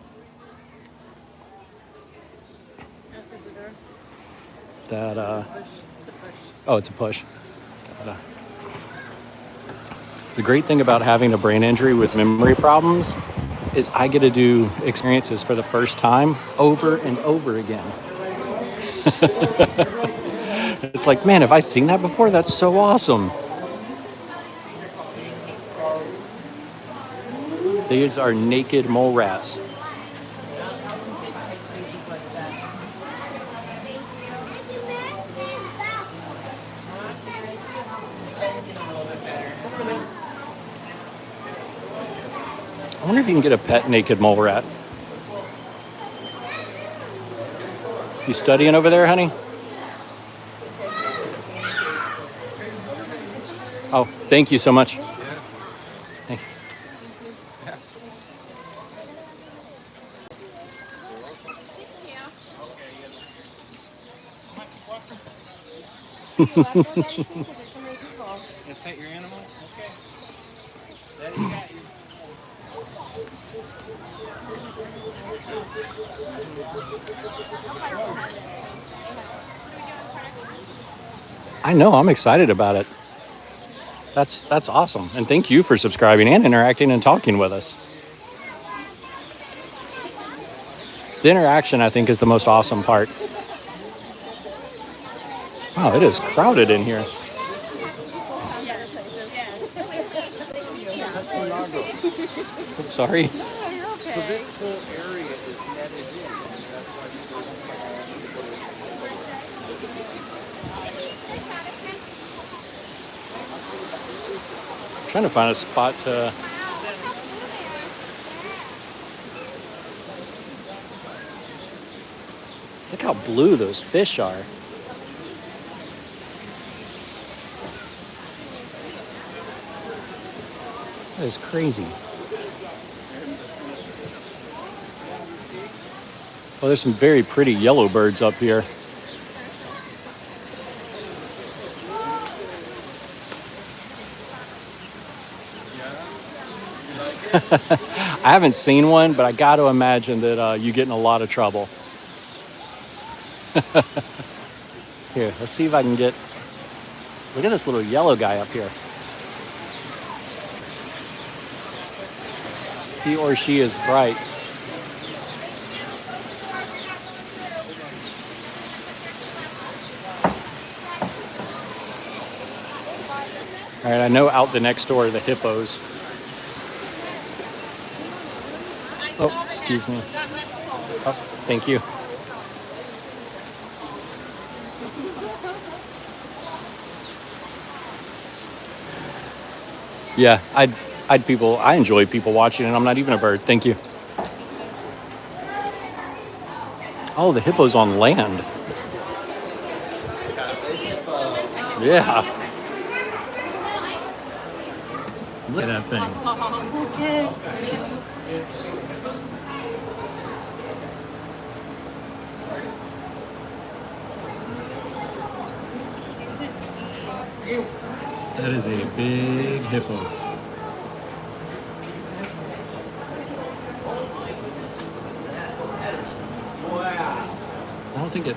Oh, it's a push. The great thing about having a brain injury with memory problems is I get to do experiences for the first time over and over again. It's like, man, have I seen that before? That's so awesome. These are naked mole rats. I wonder if you can get a pet naked mole rat. You studying over there, honey? Oh, thank you so much. Thank you. Pet your animal? Okay. Daddy got you. I know, I'm excited about it. That's awesome. And thank you for subscribing and interacting and talking with us. The interaction, I think, is the most awesome part. Wow, it is crowded in here. Oops, sorry. So this whole area is netted in. That's why people I'm trying to find a spot to... Look how blue those fish are. That is crazy. Oh, there's some very pretty yellow birds up here. I haven't seen one, but I got to imagine that you get in a lot of trouble. Here, let's see if I can get... Look at this little yellow guy up here. He or she is bright. All right, I know out the next door are the hippos. Oh, excuse me. Oh, thank you. Yeah, I enjoy people watching, and I'm not even a bird. Thank you. Oh, the hippo's on land. Yeah. Look at that thing. Okay. That is a big hippo. I don't think it.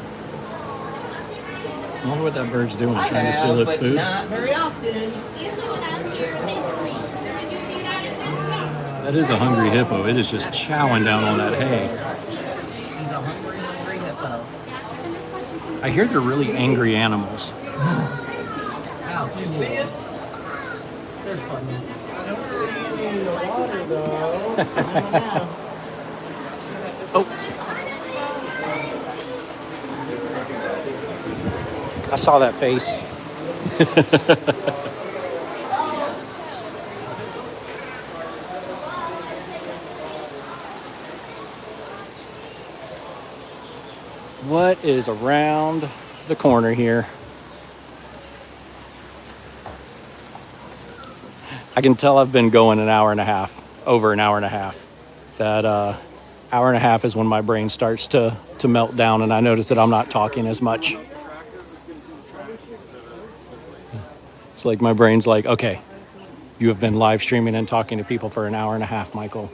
I wonder what that bird's doing, trying to steal its food. Not very often. Usually when I'm here, they scream. Did you see that? That is a hungry hippo. It is just chowing down on that hay. He's a hungry hippo. I hear they're really angry animals. Wow, you see it? They're funny. I don't see any in the water though. I don't know. Oh. I saw that face. What is around the corner here? I can tell I've been going an hour and a half, over an hour and a half. That hour and a half is when my brain starts to melt down, and I notice that I'm not talking as much. It's like my brain's like, okay, you have been live streaming and talking to people for an hour and a half, Michael.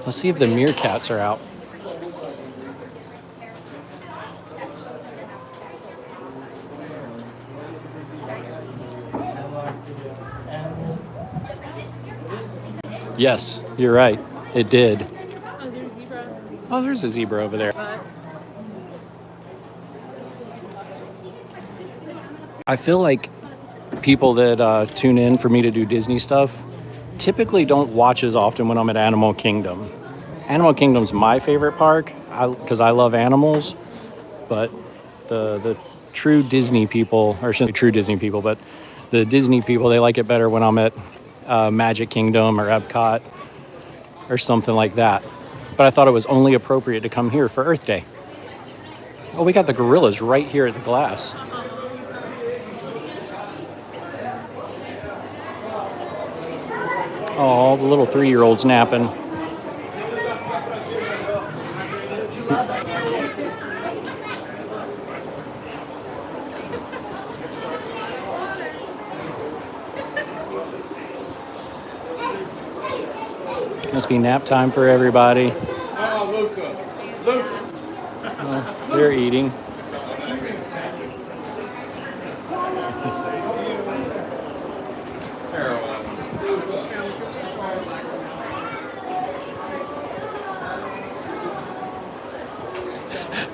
Let's see if the meerkats are out. Yes, you're right. It did. Oh, there's zebra. Oh, there's a zebra over there. But I feel like people that tune in for me to do Disney stuff typically don't watch as often when I'm at Animal Kingdom. Animal Kingdom's my favorite park because I love animals, but the true Disney people, or shouldn't be true Disney people, but the Disney people, they like it better when I'm at Magic Kingdom or Epcot or something like that. But I thought it was only appropriate to come here for Earth Day. Oh, we got the gorillas right here at the glass. Oh, the little 3-year-old's napping. Must be nap time for everybody. Oh, Luca. Oh, they're eating.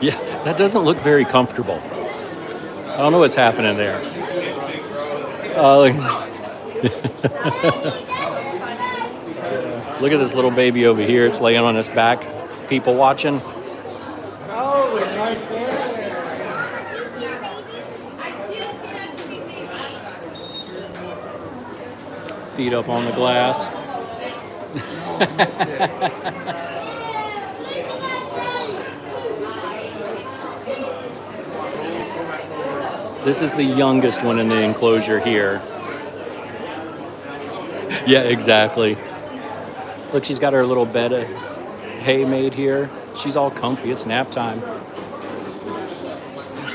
Yeah, that doesn't look very comfortable. I don't know what's happening there. Look at this little baby over here. It's laying on its back. People watching. Oh, it's right there. Feet up on the glass. This is the youngest one in the enclosure here. Yeah, exactly. Look, she's got her little bed of hay made here. She's all comfy. It's nap time.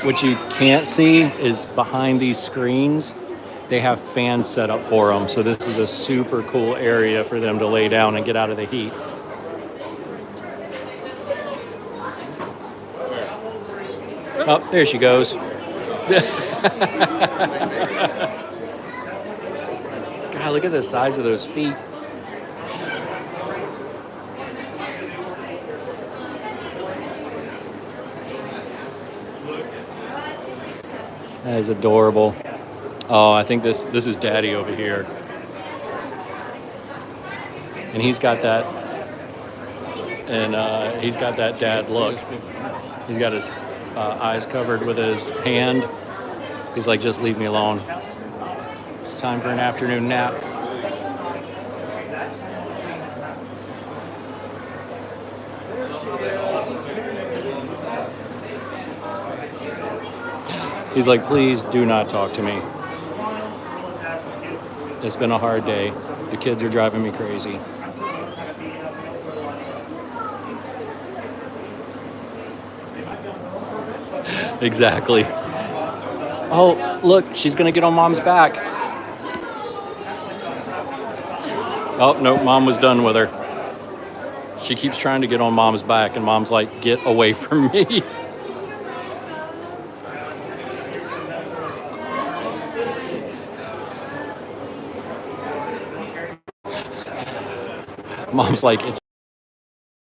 What you can't see is behind these screens, they have fans set up for them. So this is a super cool area for them to lay down and get out of the heat. Oh, there she goes. God, look at the size of those feet. That is adorable. Oh, I think this is Daddy over here. And he's got that, he's got that dad look. He's got his eyes covered with his hand. He's like, just leave me alone. It's time for an afternoon nap. He's like, please do not talk to me. It's been a hard day. The kids are driving me crazy. Exactly. Oh, look, she's going to get on Mom's back. Oh, no, Mom was done with her. She keeps trying to get on Mom's back, and Mom's like, get away from me. Mom's like, it's...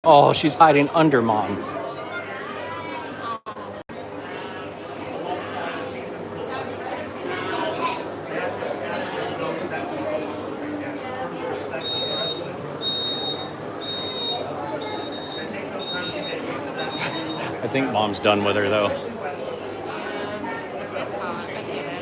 Oh, she's hiding under Mom. I think Mom's done with her, though. It's hot. I hate it.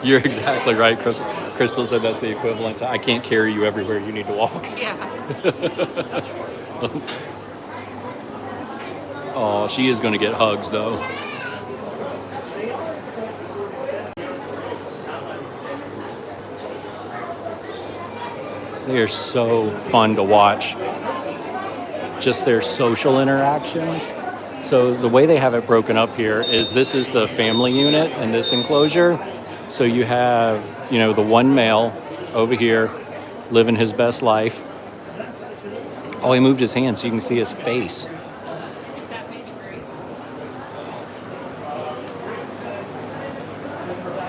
You're exactly right, Crystal. Crystal said that's the equivalent to, I can't carry you everywhere you need to walk. Yeah. Oh, she is going to get hugs, though. They are so fun to watch. Just their social interactions. So the way they have it broken up here is this is the family unit in this enclosure. So you have, the one male over here living his best life. Oh, he moved his hand so you can see his face.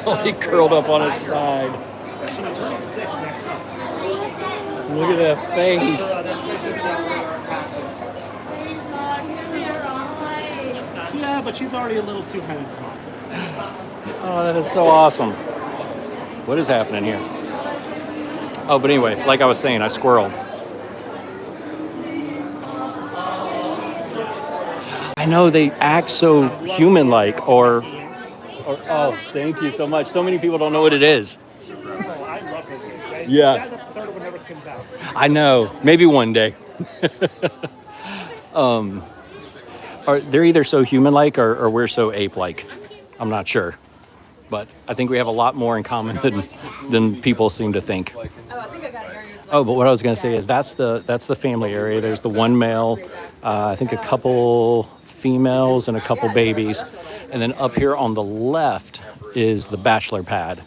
Oh, he curled up on his side. Look at that face. Yeah, but she's already a little too kind of. Oh, that is so awesome. What is happening here? Oh, but anyway, like I was saying, I squirreled. I know they act so human-like, or oh, thank you so much. So many people don't know what it is. I love it. Yeah. The third one never comes out. I know. Maybe one day. They're either so human-like or we're so ape-like. I'm not sure. But I think we have a lot more in common than people seem to think. Oh, but what I was going to say is that's the family area. There's the one male, I think a couple females and a couple babies. And then up here on the left is the bachelor pad.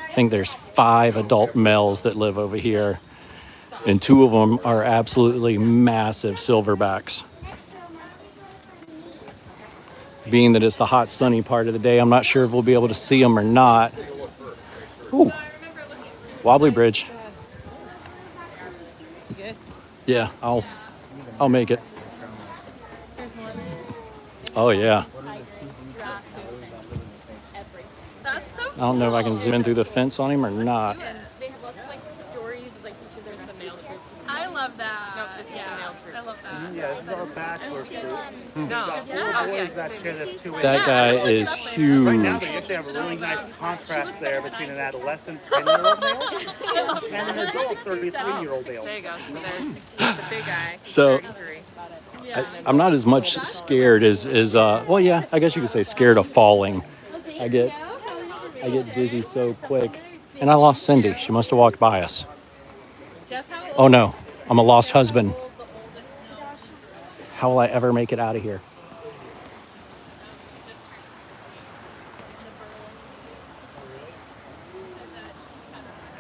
I think there's 5 adult males that live over here. And 2 of them are absolutely massive silverbacks. Being that it's the hot, sunny part of the day, I'm not sure if we'll be able to see them or not. Ooh, wobbly bridge. You good? Yeah, I'll make it. Oh yeah. That's so cool. I don't know if I can zoom in through the fence on him or not. They have lots of stories of each other's the male troop. I love that. No, this is the male troop. I love that. Yeah, this is our bachelor group. No. Got 4 boys that share this 2 That guy is Right now, huge. they actually have a really nice contrast there between an adolescent 10-year-old male and an adult 33-year-old male. There you go. So there's 60, the big guy. So 33. I'm not as much scared as well, yeah, I guess you could say scared of falling. I get dizzy so quick. And I lost Cindy. She must have walked by us. Oh no, I'm a lost husband. How will I ever make it out of here?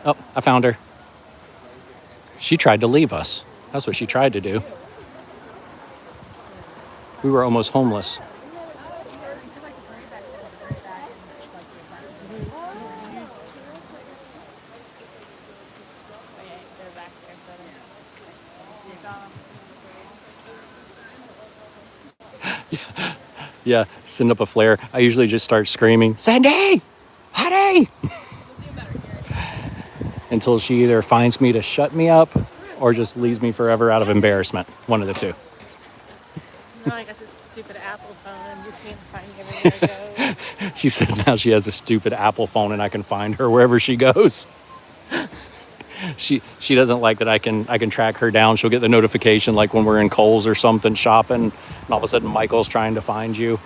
Oh, I found her. She tried to leave us. That's what she tried to do. We were almost homeless. Yeah, send up a flare. I usually just start screaming, Sandy! Honey! Until she either finds me to shut me up or just leaves me forever out of embarrassment. One of the two. Now I got this stupid Apple phone. You can't find me everywhere I go. She says now she has a stupid Apple phone and I can find her wherever she goes. she doesn't like that I can track her down. She'll get the notification like when we're in Kohl's or something shopping, and all of a sudden Michael's trying to find you.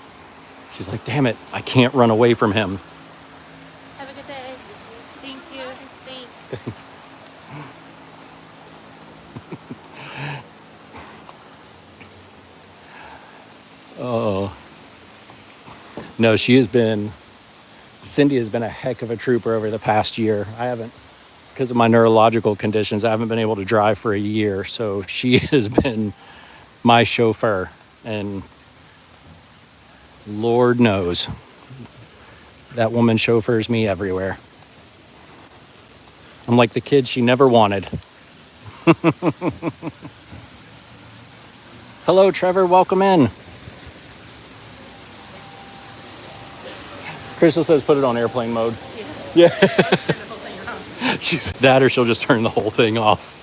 She's like, damn it, I can't run away from him. Have a good day. Thank you. Thanks. Oh. No, Cindy has been a heck of a trooper over the past year. I haven't, because of my neurological conditions, I haven't been able to drive for a year. So she has been my chauffeur. And Lord knows, that woman chauffeurs me everywhere. I'm like the kid she never wanted. Hello, Trevor. Welcome in. Crystal says put it on airplane mode. Yeah. She's that, or she'll just turn the whole thing off.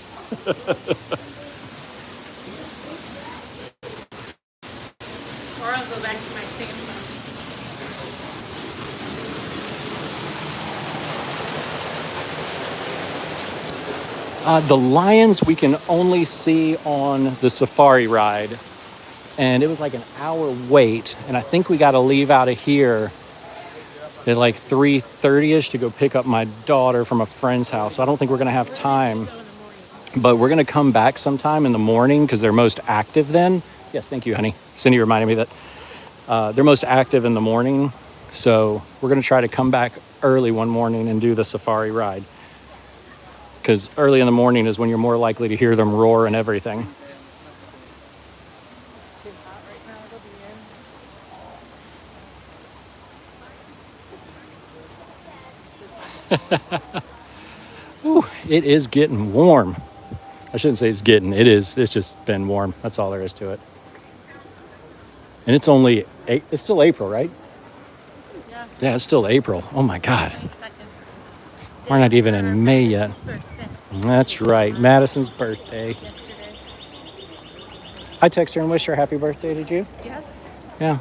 Or I'll go back to my Samsung. The lions we can only see on the safari ride. And it was like an hour wait. And I think we got to leave out of here at like 3:30ish to go pick up my daughter from a friend's house. So I don't think we're going to have time. But we're going to come back sometime in the morning because they're most active then. Yes, thank you, honey. Cindy reminded me that they're most active in the morning. So we're going to try to come back early one morning and do the safari ride. Because early in the morning is when you're more likely to hear them roar and everything. It's too hot right now. It'll be in. Ooh, it is getting warm. I shouldn't say it's getting. It is. It's just been warm. That's all there is to it. And it's only it's still April, right? Yeah. Yeah, it's still April. Oh my God. 22nd. We're not even in May yet. Birthday. That's right. Madison's birthday. Yesterday. I texted her and wished her happy birthday. Did you? Yes. Yeah.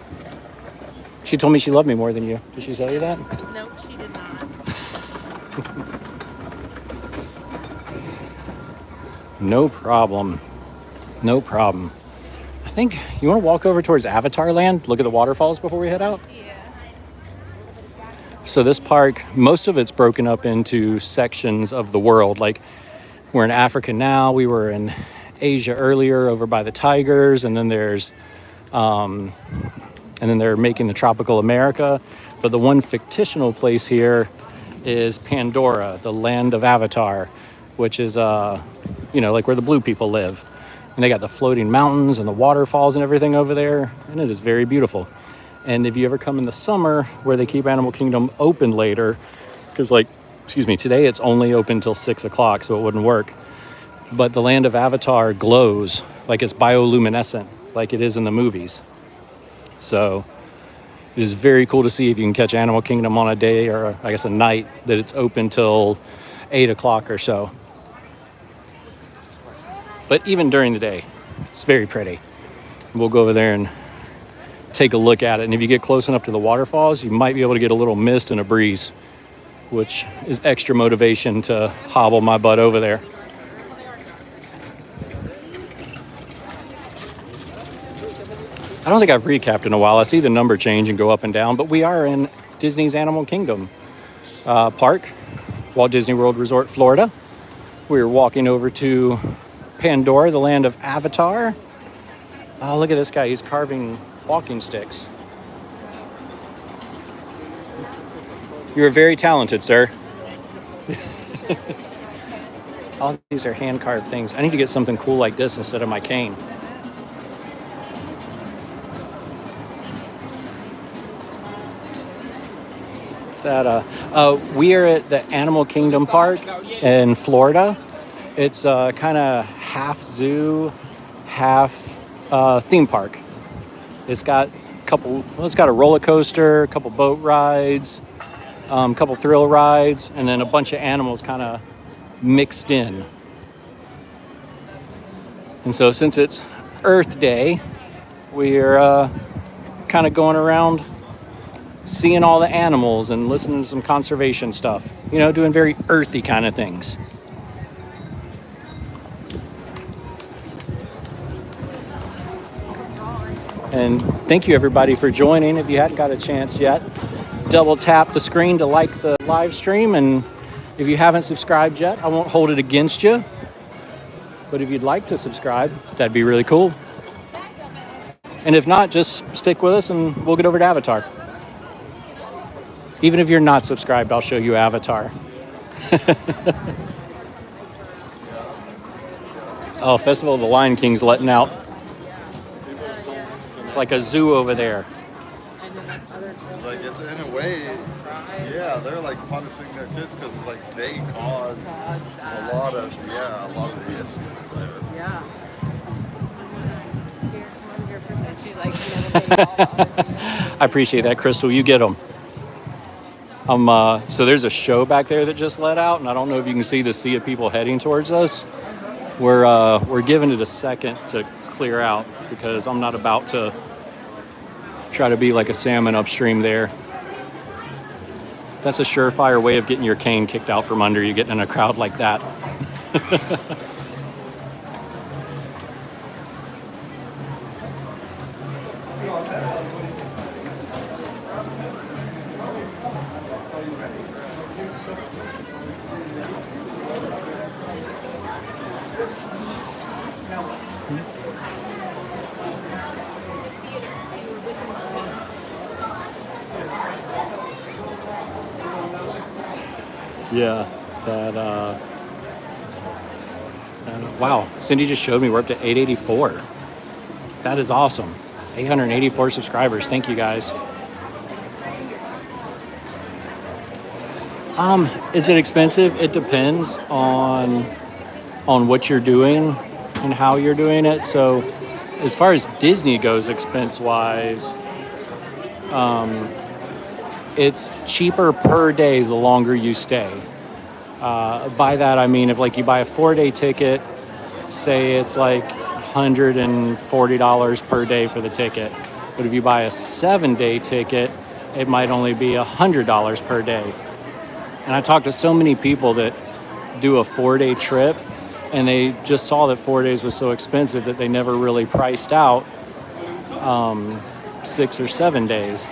She told me she loved me more than you. Did she tell you that? No, she did not. No problem. No problem. I think you want to walk over towards Avatar Land, look at the waterfalls before we head out? Yeah. So this park, most of it's broken up into sections of the world. Like we're in Africa now, we were in Asia earlier over by the tigers, and then there's and then they're making the tropical America. But the one fictional place here is Pandora, the land of Avatar, which is like where the blue people live. And they got the floating mountains and the waterfalls and everything over there, and it is very beautiful. And if you ever come in the summer where they keep Animal Kingdom open later, because today it's only open till 6 o'clock, so it wouldn't work. But the land of Avatar glows like it's bioluminescent, like it is in the movies. So it is very cool to see if you can catch Animal Kingdom on a day, or I guess a night, that it's open till 8 o'clock or so. But even during the day, it's very pretty. We'll go over there and take a look at it. And if you get close enough to the waterfalls, you might be able to get a little mist and a breeze, which is extra motivation to hobble my butt over there. I don't think I've recapped in a while. I see the number change and go up and down, but we are in Disney's Animal Kingdom Park, Walt Disney World Resort, Florida. We're walking over to Pandora, the land of Avatar. Oh, look at this guy. He's carving walking sticks. You're very talented, sir. All these are hand-carved things. I need to get something cool like this instead of my cane. We are at the Animal Kingdom Park in Florida. It's kind of half zoo, half theme park. It's got a roller coaster, a couple boat rides, a couple thrill rides, and then a bunch of animals kind of mixed in. And so since it's Earth Day, we're kind of going around seeing all the animals and listening to some conservation stuff, doing very earthy kind of things. And thank you everybody for joining. If you hadn't got a chance yet, double tap the screen to like the live stream. And if you haven't subscribed yet, I won't hold it against you. But if you'd like to subscribe, that'd be really cool. And if not, just stick with us and we'll get over to Avatar. Even if you're not subscribed, I'll show you Avatar. Oh, Festival of the Lion King's letting out. It's like a zoo over there. Like in a way, yeah, they're like punishing their kids because like they cause a lot of the issues there. Yeah. Here, come over here, pretend she's like, you know, the big I appreciate that, Crystal. You get them. So there's a show back there that just let out, and I don't know if you can see the sea of people heading towards us. We're giving it a second to clear out because I'm not about to try to be like a salmon upstream there. That's a surefire way of getting your cane kicked out from under you, getting in a crowd like that. Yeah, wow, Cindy just showed me we're up to 884. That is awesome. 884 subscribers. Thank you guys. Is it expensive? It depends on what you're doing and how you're doing it. So as far as Disney goes expense-wise, it's cheaper per day the longer you stay. By that I mean if like you buy a 4-day ticket, say it's like $140 per day for the ticket. But if you buy a 7-day ticket, it might only be $100 per day. And I talked to so many people that do a 4-day trip and they just saw that 4 days was so expensive that they never really priced out 6 or 7 days.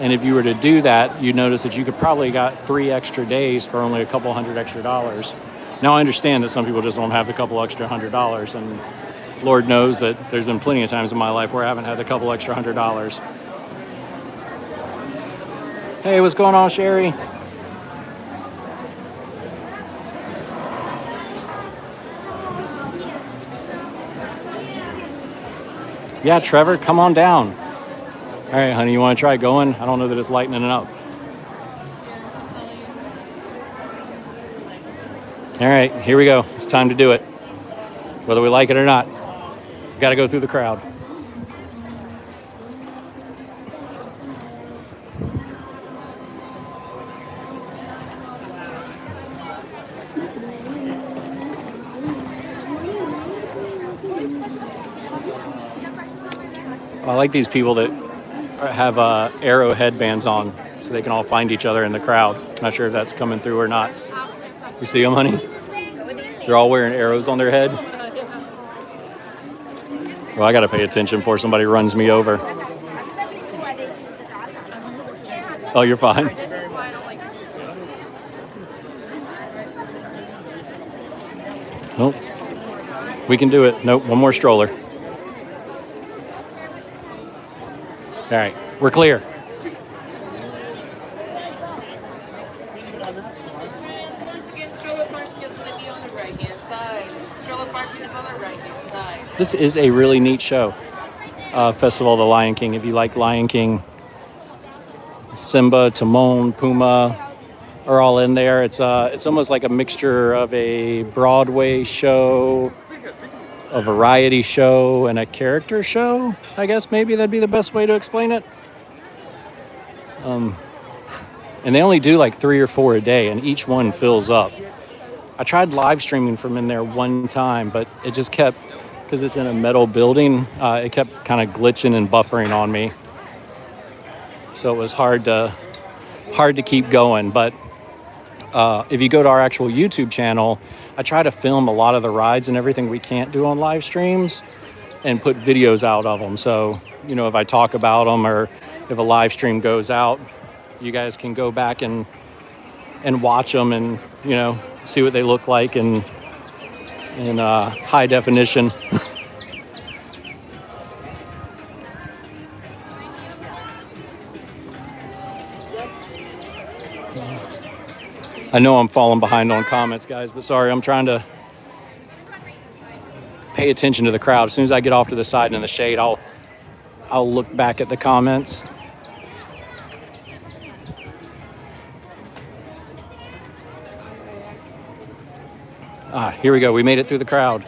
And if you were to do that, you'd notice that you could probably got 3 extra days for only a couple $100 extra. Now I understand that some people just don't have the couple extra $100, and Lord knows that there's been plenty of times in my life where I haven't had the couple extra $100. Hey, what's going on, Sherry? Yeah, Trevor, come on down. All right, honey, you want to try going? I don't know that it's lightening it up. All right, here we go. It's time to do it. Whether we like it or not, we got to go through the crowd. I like these people that have arrow headbands on so they can all find each other in the crowd. Not sure if that's coming through or not. You see them, honey? They're all wearing arrows on their head. Well, I got to pay attention before somebody runs me over. Oh, you're fine. Nope. We can do it. Nope, one more stroller. All right, we're clear. This is a really neat show. Festival of the Lion King. If you like Lion King, Simba, Timon, Pumbaa are all in there. It's almost like a mixture of a Broadway show, a variety show, and a character show. I guess maybe that'd be the best way to explain it. And they only do like 3 or 4 a day, and each one fills up. I tried live streaming from in there one time, but it just kept, because it's in a metal building, it kept kind of glitching and buffering on me. So it was hard to keep going. But if you go to our actual YouTube channel, I try to film a lot of the rides and everything we can't do on live streams. and put videos out of them. So, you know, if I talk about them or if a live stream goes out, you guys can go back and watch them and, you know, see what they look like in high definition. I know I'm falling behind on comments, guys, but sorry, I'm trying to pay attention to the crowd. As soon as I get off to the side and in the shade, I'll look back at the comments. Here we go. We made it through the crowd.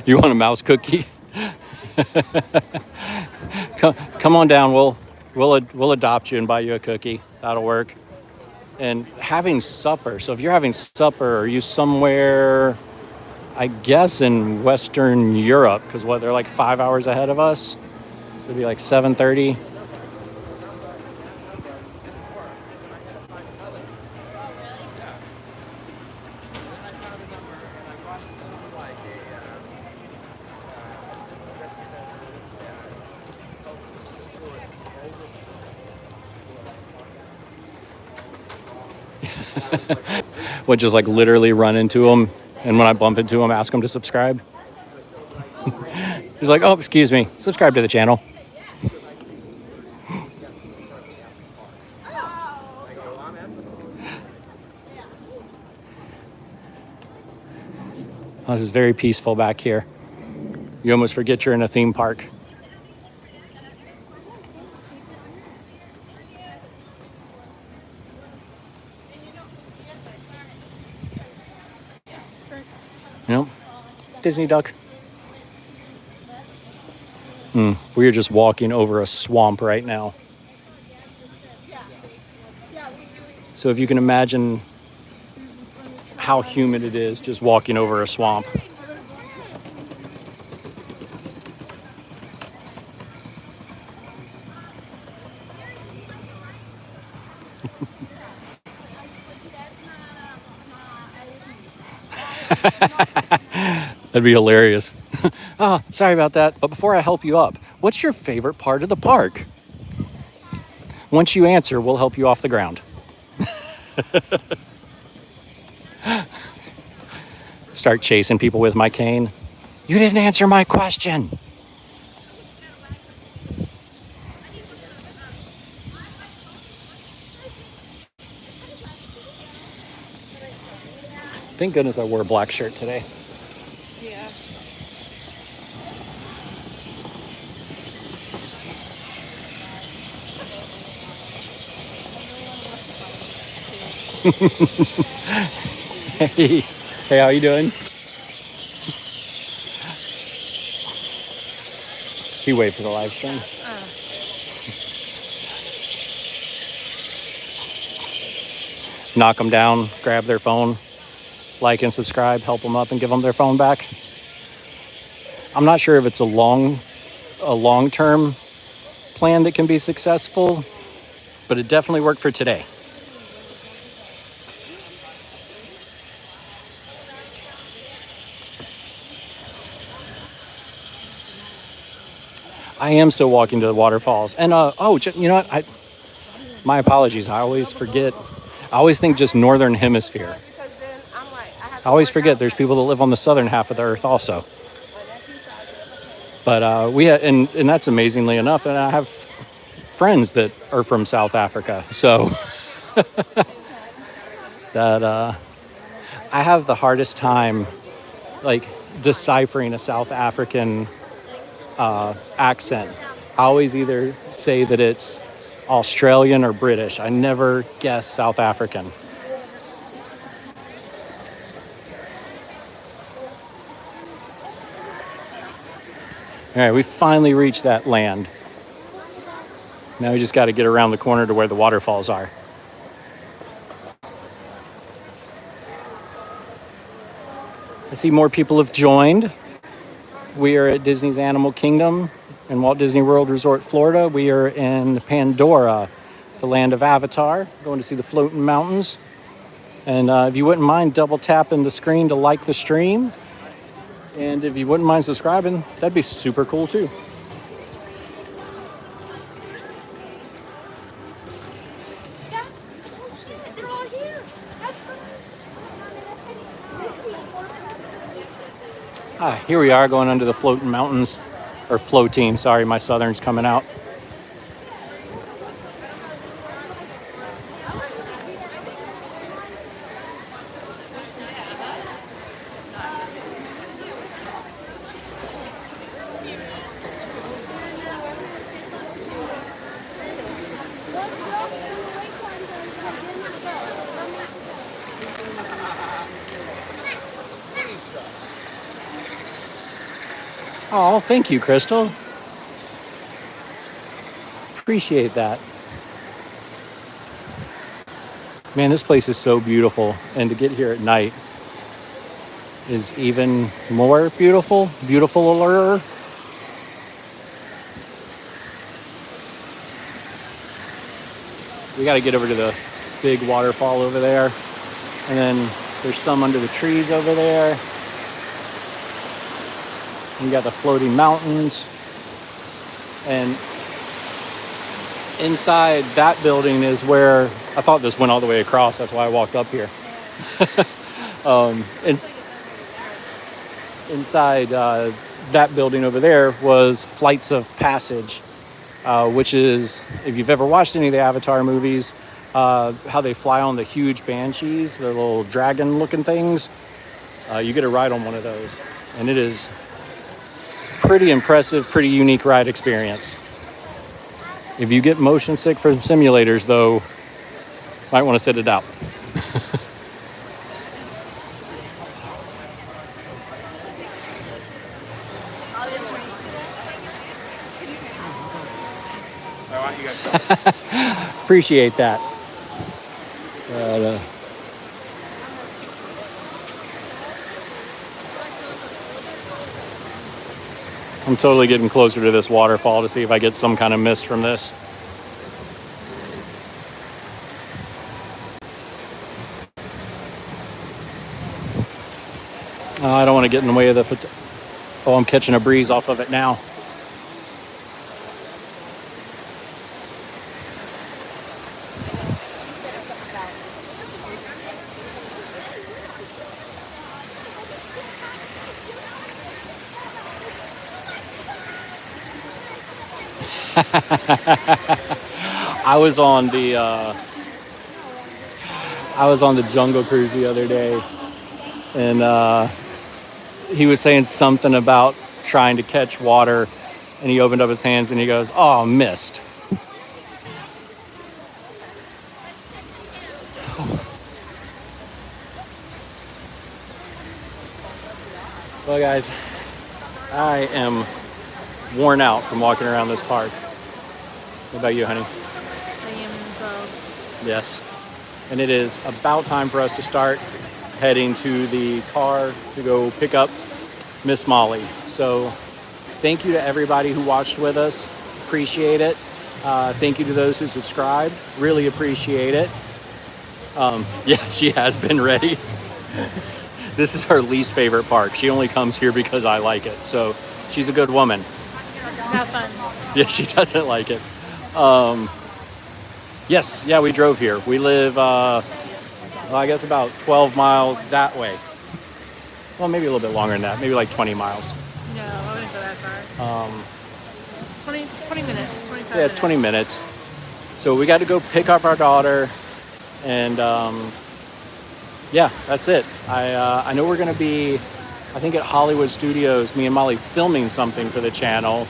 You want a mouse cookie? Come on down. We'll adopt you and buy you a cookie. That'll work. And having supper. So if you're having supper, are you somewhere, I guess, in Western Europe? Because they're like 5 hours ahead of us. It'll be like 7:30. Would just like literally run into them, and when I bump into them, ask them to subscribe. He's like, oh, excuse me, subscribe to the channel. Oh, this is very peaceful back here. You almost forget you're in a theme park. Yep. Disney duck. We're just walking over a swamp right now. So if you can imagine how humid it is just walking over a swamp. That'd be hilarious. Oh, sorry about that. But before I help you up, what's your favorite part of the park? Once you answer, we'll help you off the ground. Start chasing people with my cane. You didn't answer my question. Thank goodness I wore a black shirt today. Yeah. Hey, how you doing? He waved for the live stream. Knock them down, grab their phone, like and subscribe, help them up and give them their phone back. I'm not sure if it's a long-term plan that can be successful, but it definitely worked for today. I am still walking to the waterfalls. And, you know what? My apologies. I always forget. I always think just northern hemisphere. I always forget there's people that live on the southern half of the earth also. But and that's amazingly enough. And I have friends that are from South Africa. So that I have the hardest time like deciphering a South African accent. I always either say that it's Australian or British. I never guess South African. All right, we finally reached that land. Now we just got to get around the corner to where the waterfalls are. I see more people have joined. We are at Disney's Animal Kingdom in Walt Disney World Resort, Florida. We are in Pandora, the land of Avatar, going to see the floating mountains. And if you wouldn't mind double tapping the screen to like the stream, and if you wouldn't mind subscribing, that'd be super cool too. Here we are going under the floating mountains, or floating, sorry, my southern's coming out. Oh, thank you, Crystal. Appreciate that. Man, this place is so beautiful, and to get here at night is even more beautiful, beautifuler. We got to get over to the big waterfall over there, and then there's some under the trees over there. You got the floating mountains, and inside that building is where I thought this went all the way across. That's why I walked up here. And inside that building over there was Flights of Passage, which is, if you've ever watched any of the Avatar movies, how they fly on the huge banshees, the little dragon-looking things. You get a ride on one of those, and it is pretty impressive, pretty unique ride experience. If you get motion sick from simulators, though, might want to sit it out. Appreciate that. I'm totally getting closer to this waterfall to see if I get some kind of mist from this. I don't want to get in the way of the... Oh, I'm catching a breeze off of it now. I was on the Jungle Cruise the other day, and he was saying something about trying to catch water, and he opened up his hands and he goes, "Oh, missed." Well, guys, I am worn out from walking around this park. What about you, honey? I am well. Yes. And it is about time for us to start heading to the car to go pick up Miss Molly. So thank you to everybody who watched with us. Appreciate it. Thank you to those who subscribed. Really appreciate it. Yeah, she has been ready. This is her least favorite park. She only comes here because I like it. So she's a good woman. Have fun. Yeah, she doesn't like it. Yes, yeah, we drove here. We live, well, I guess about 12 miles that way. Well, maybe a little bit longer than that. Maybe like 20 miles. No, I wouldn't go that far. 20 minutes, 25 Yeah, minutes. 20 minutes. So we got to go pick up our daughter, and yeah, that's it. I know we're going to be, I think at Hollywood Studios, me and Molly filming something for the channel.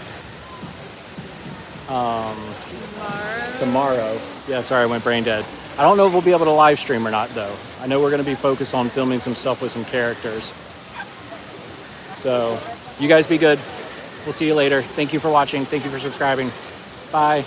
Tomorrow. Yeah, sorry, I went brain dead. I don't know if we'll be able to live stream or not, though. I know we're going to be focused on filming some stuff with some characters. So, you guys be good. We'll see you later. Thank you for watching. Thank you for subscribing. Bye.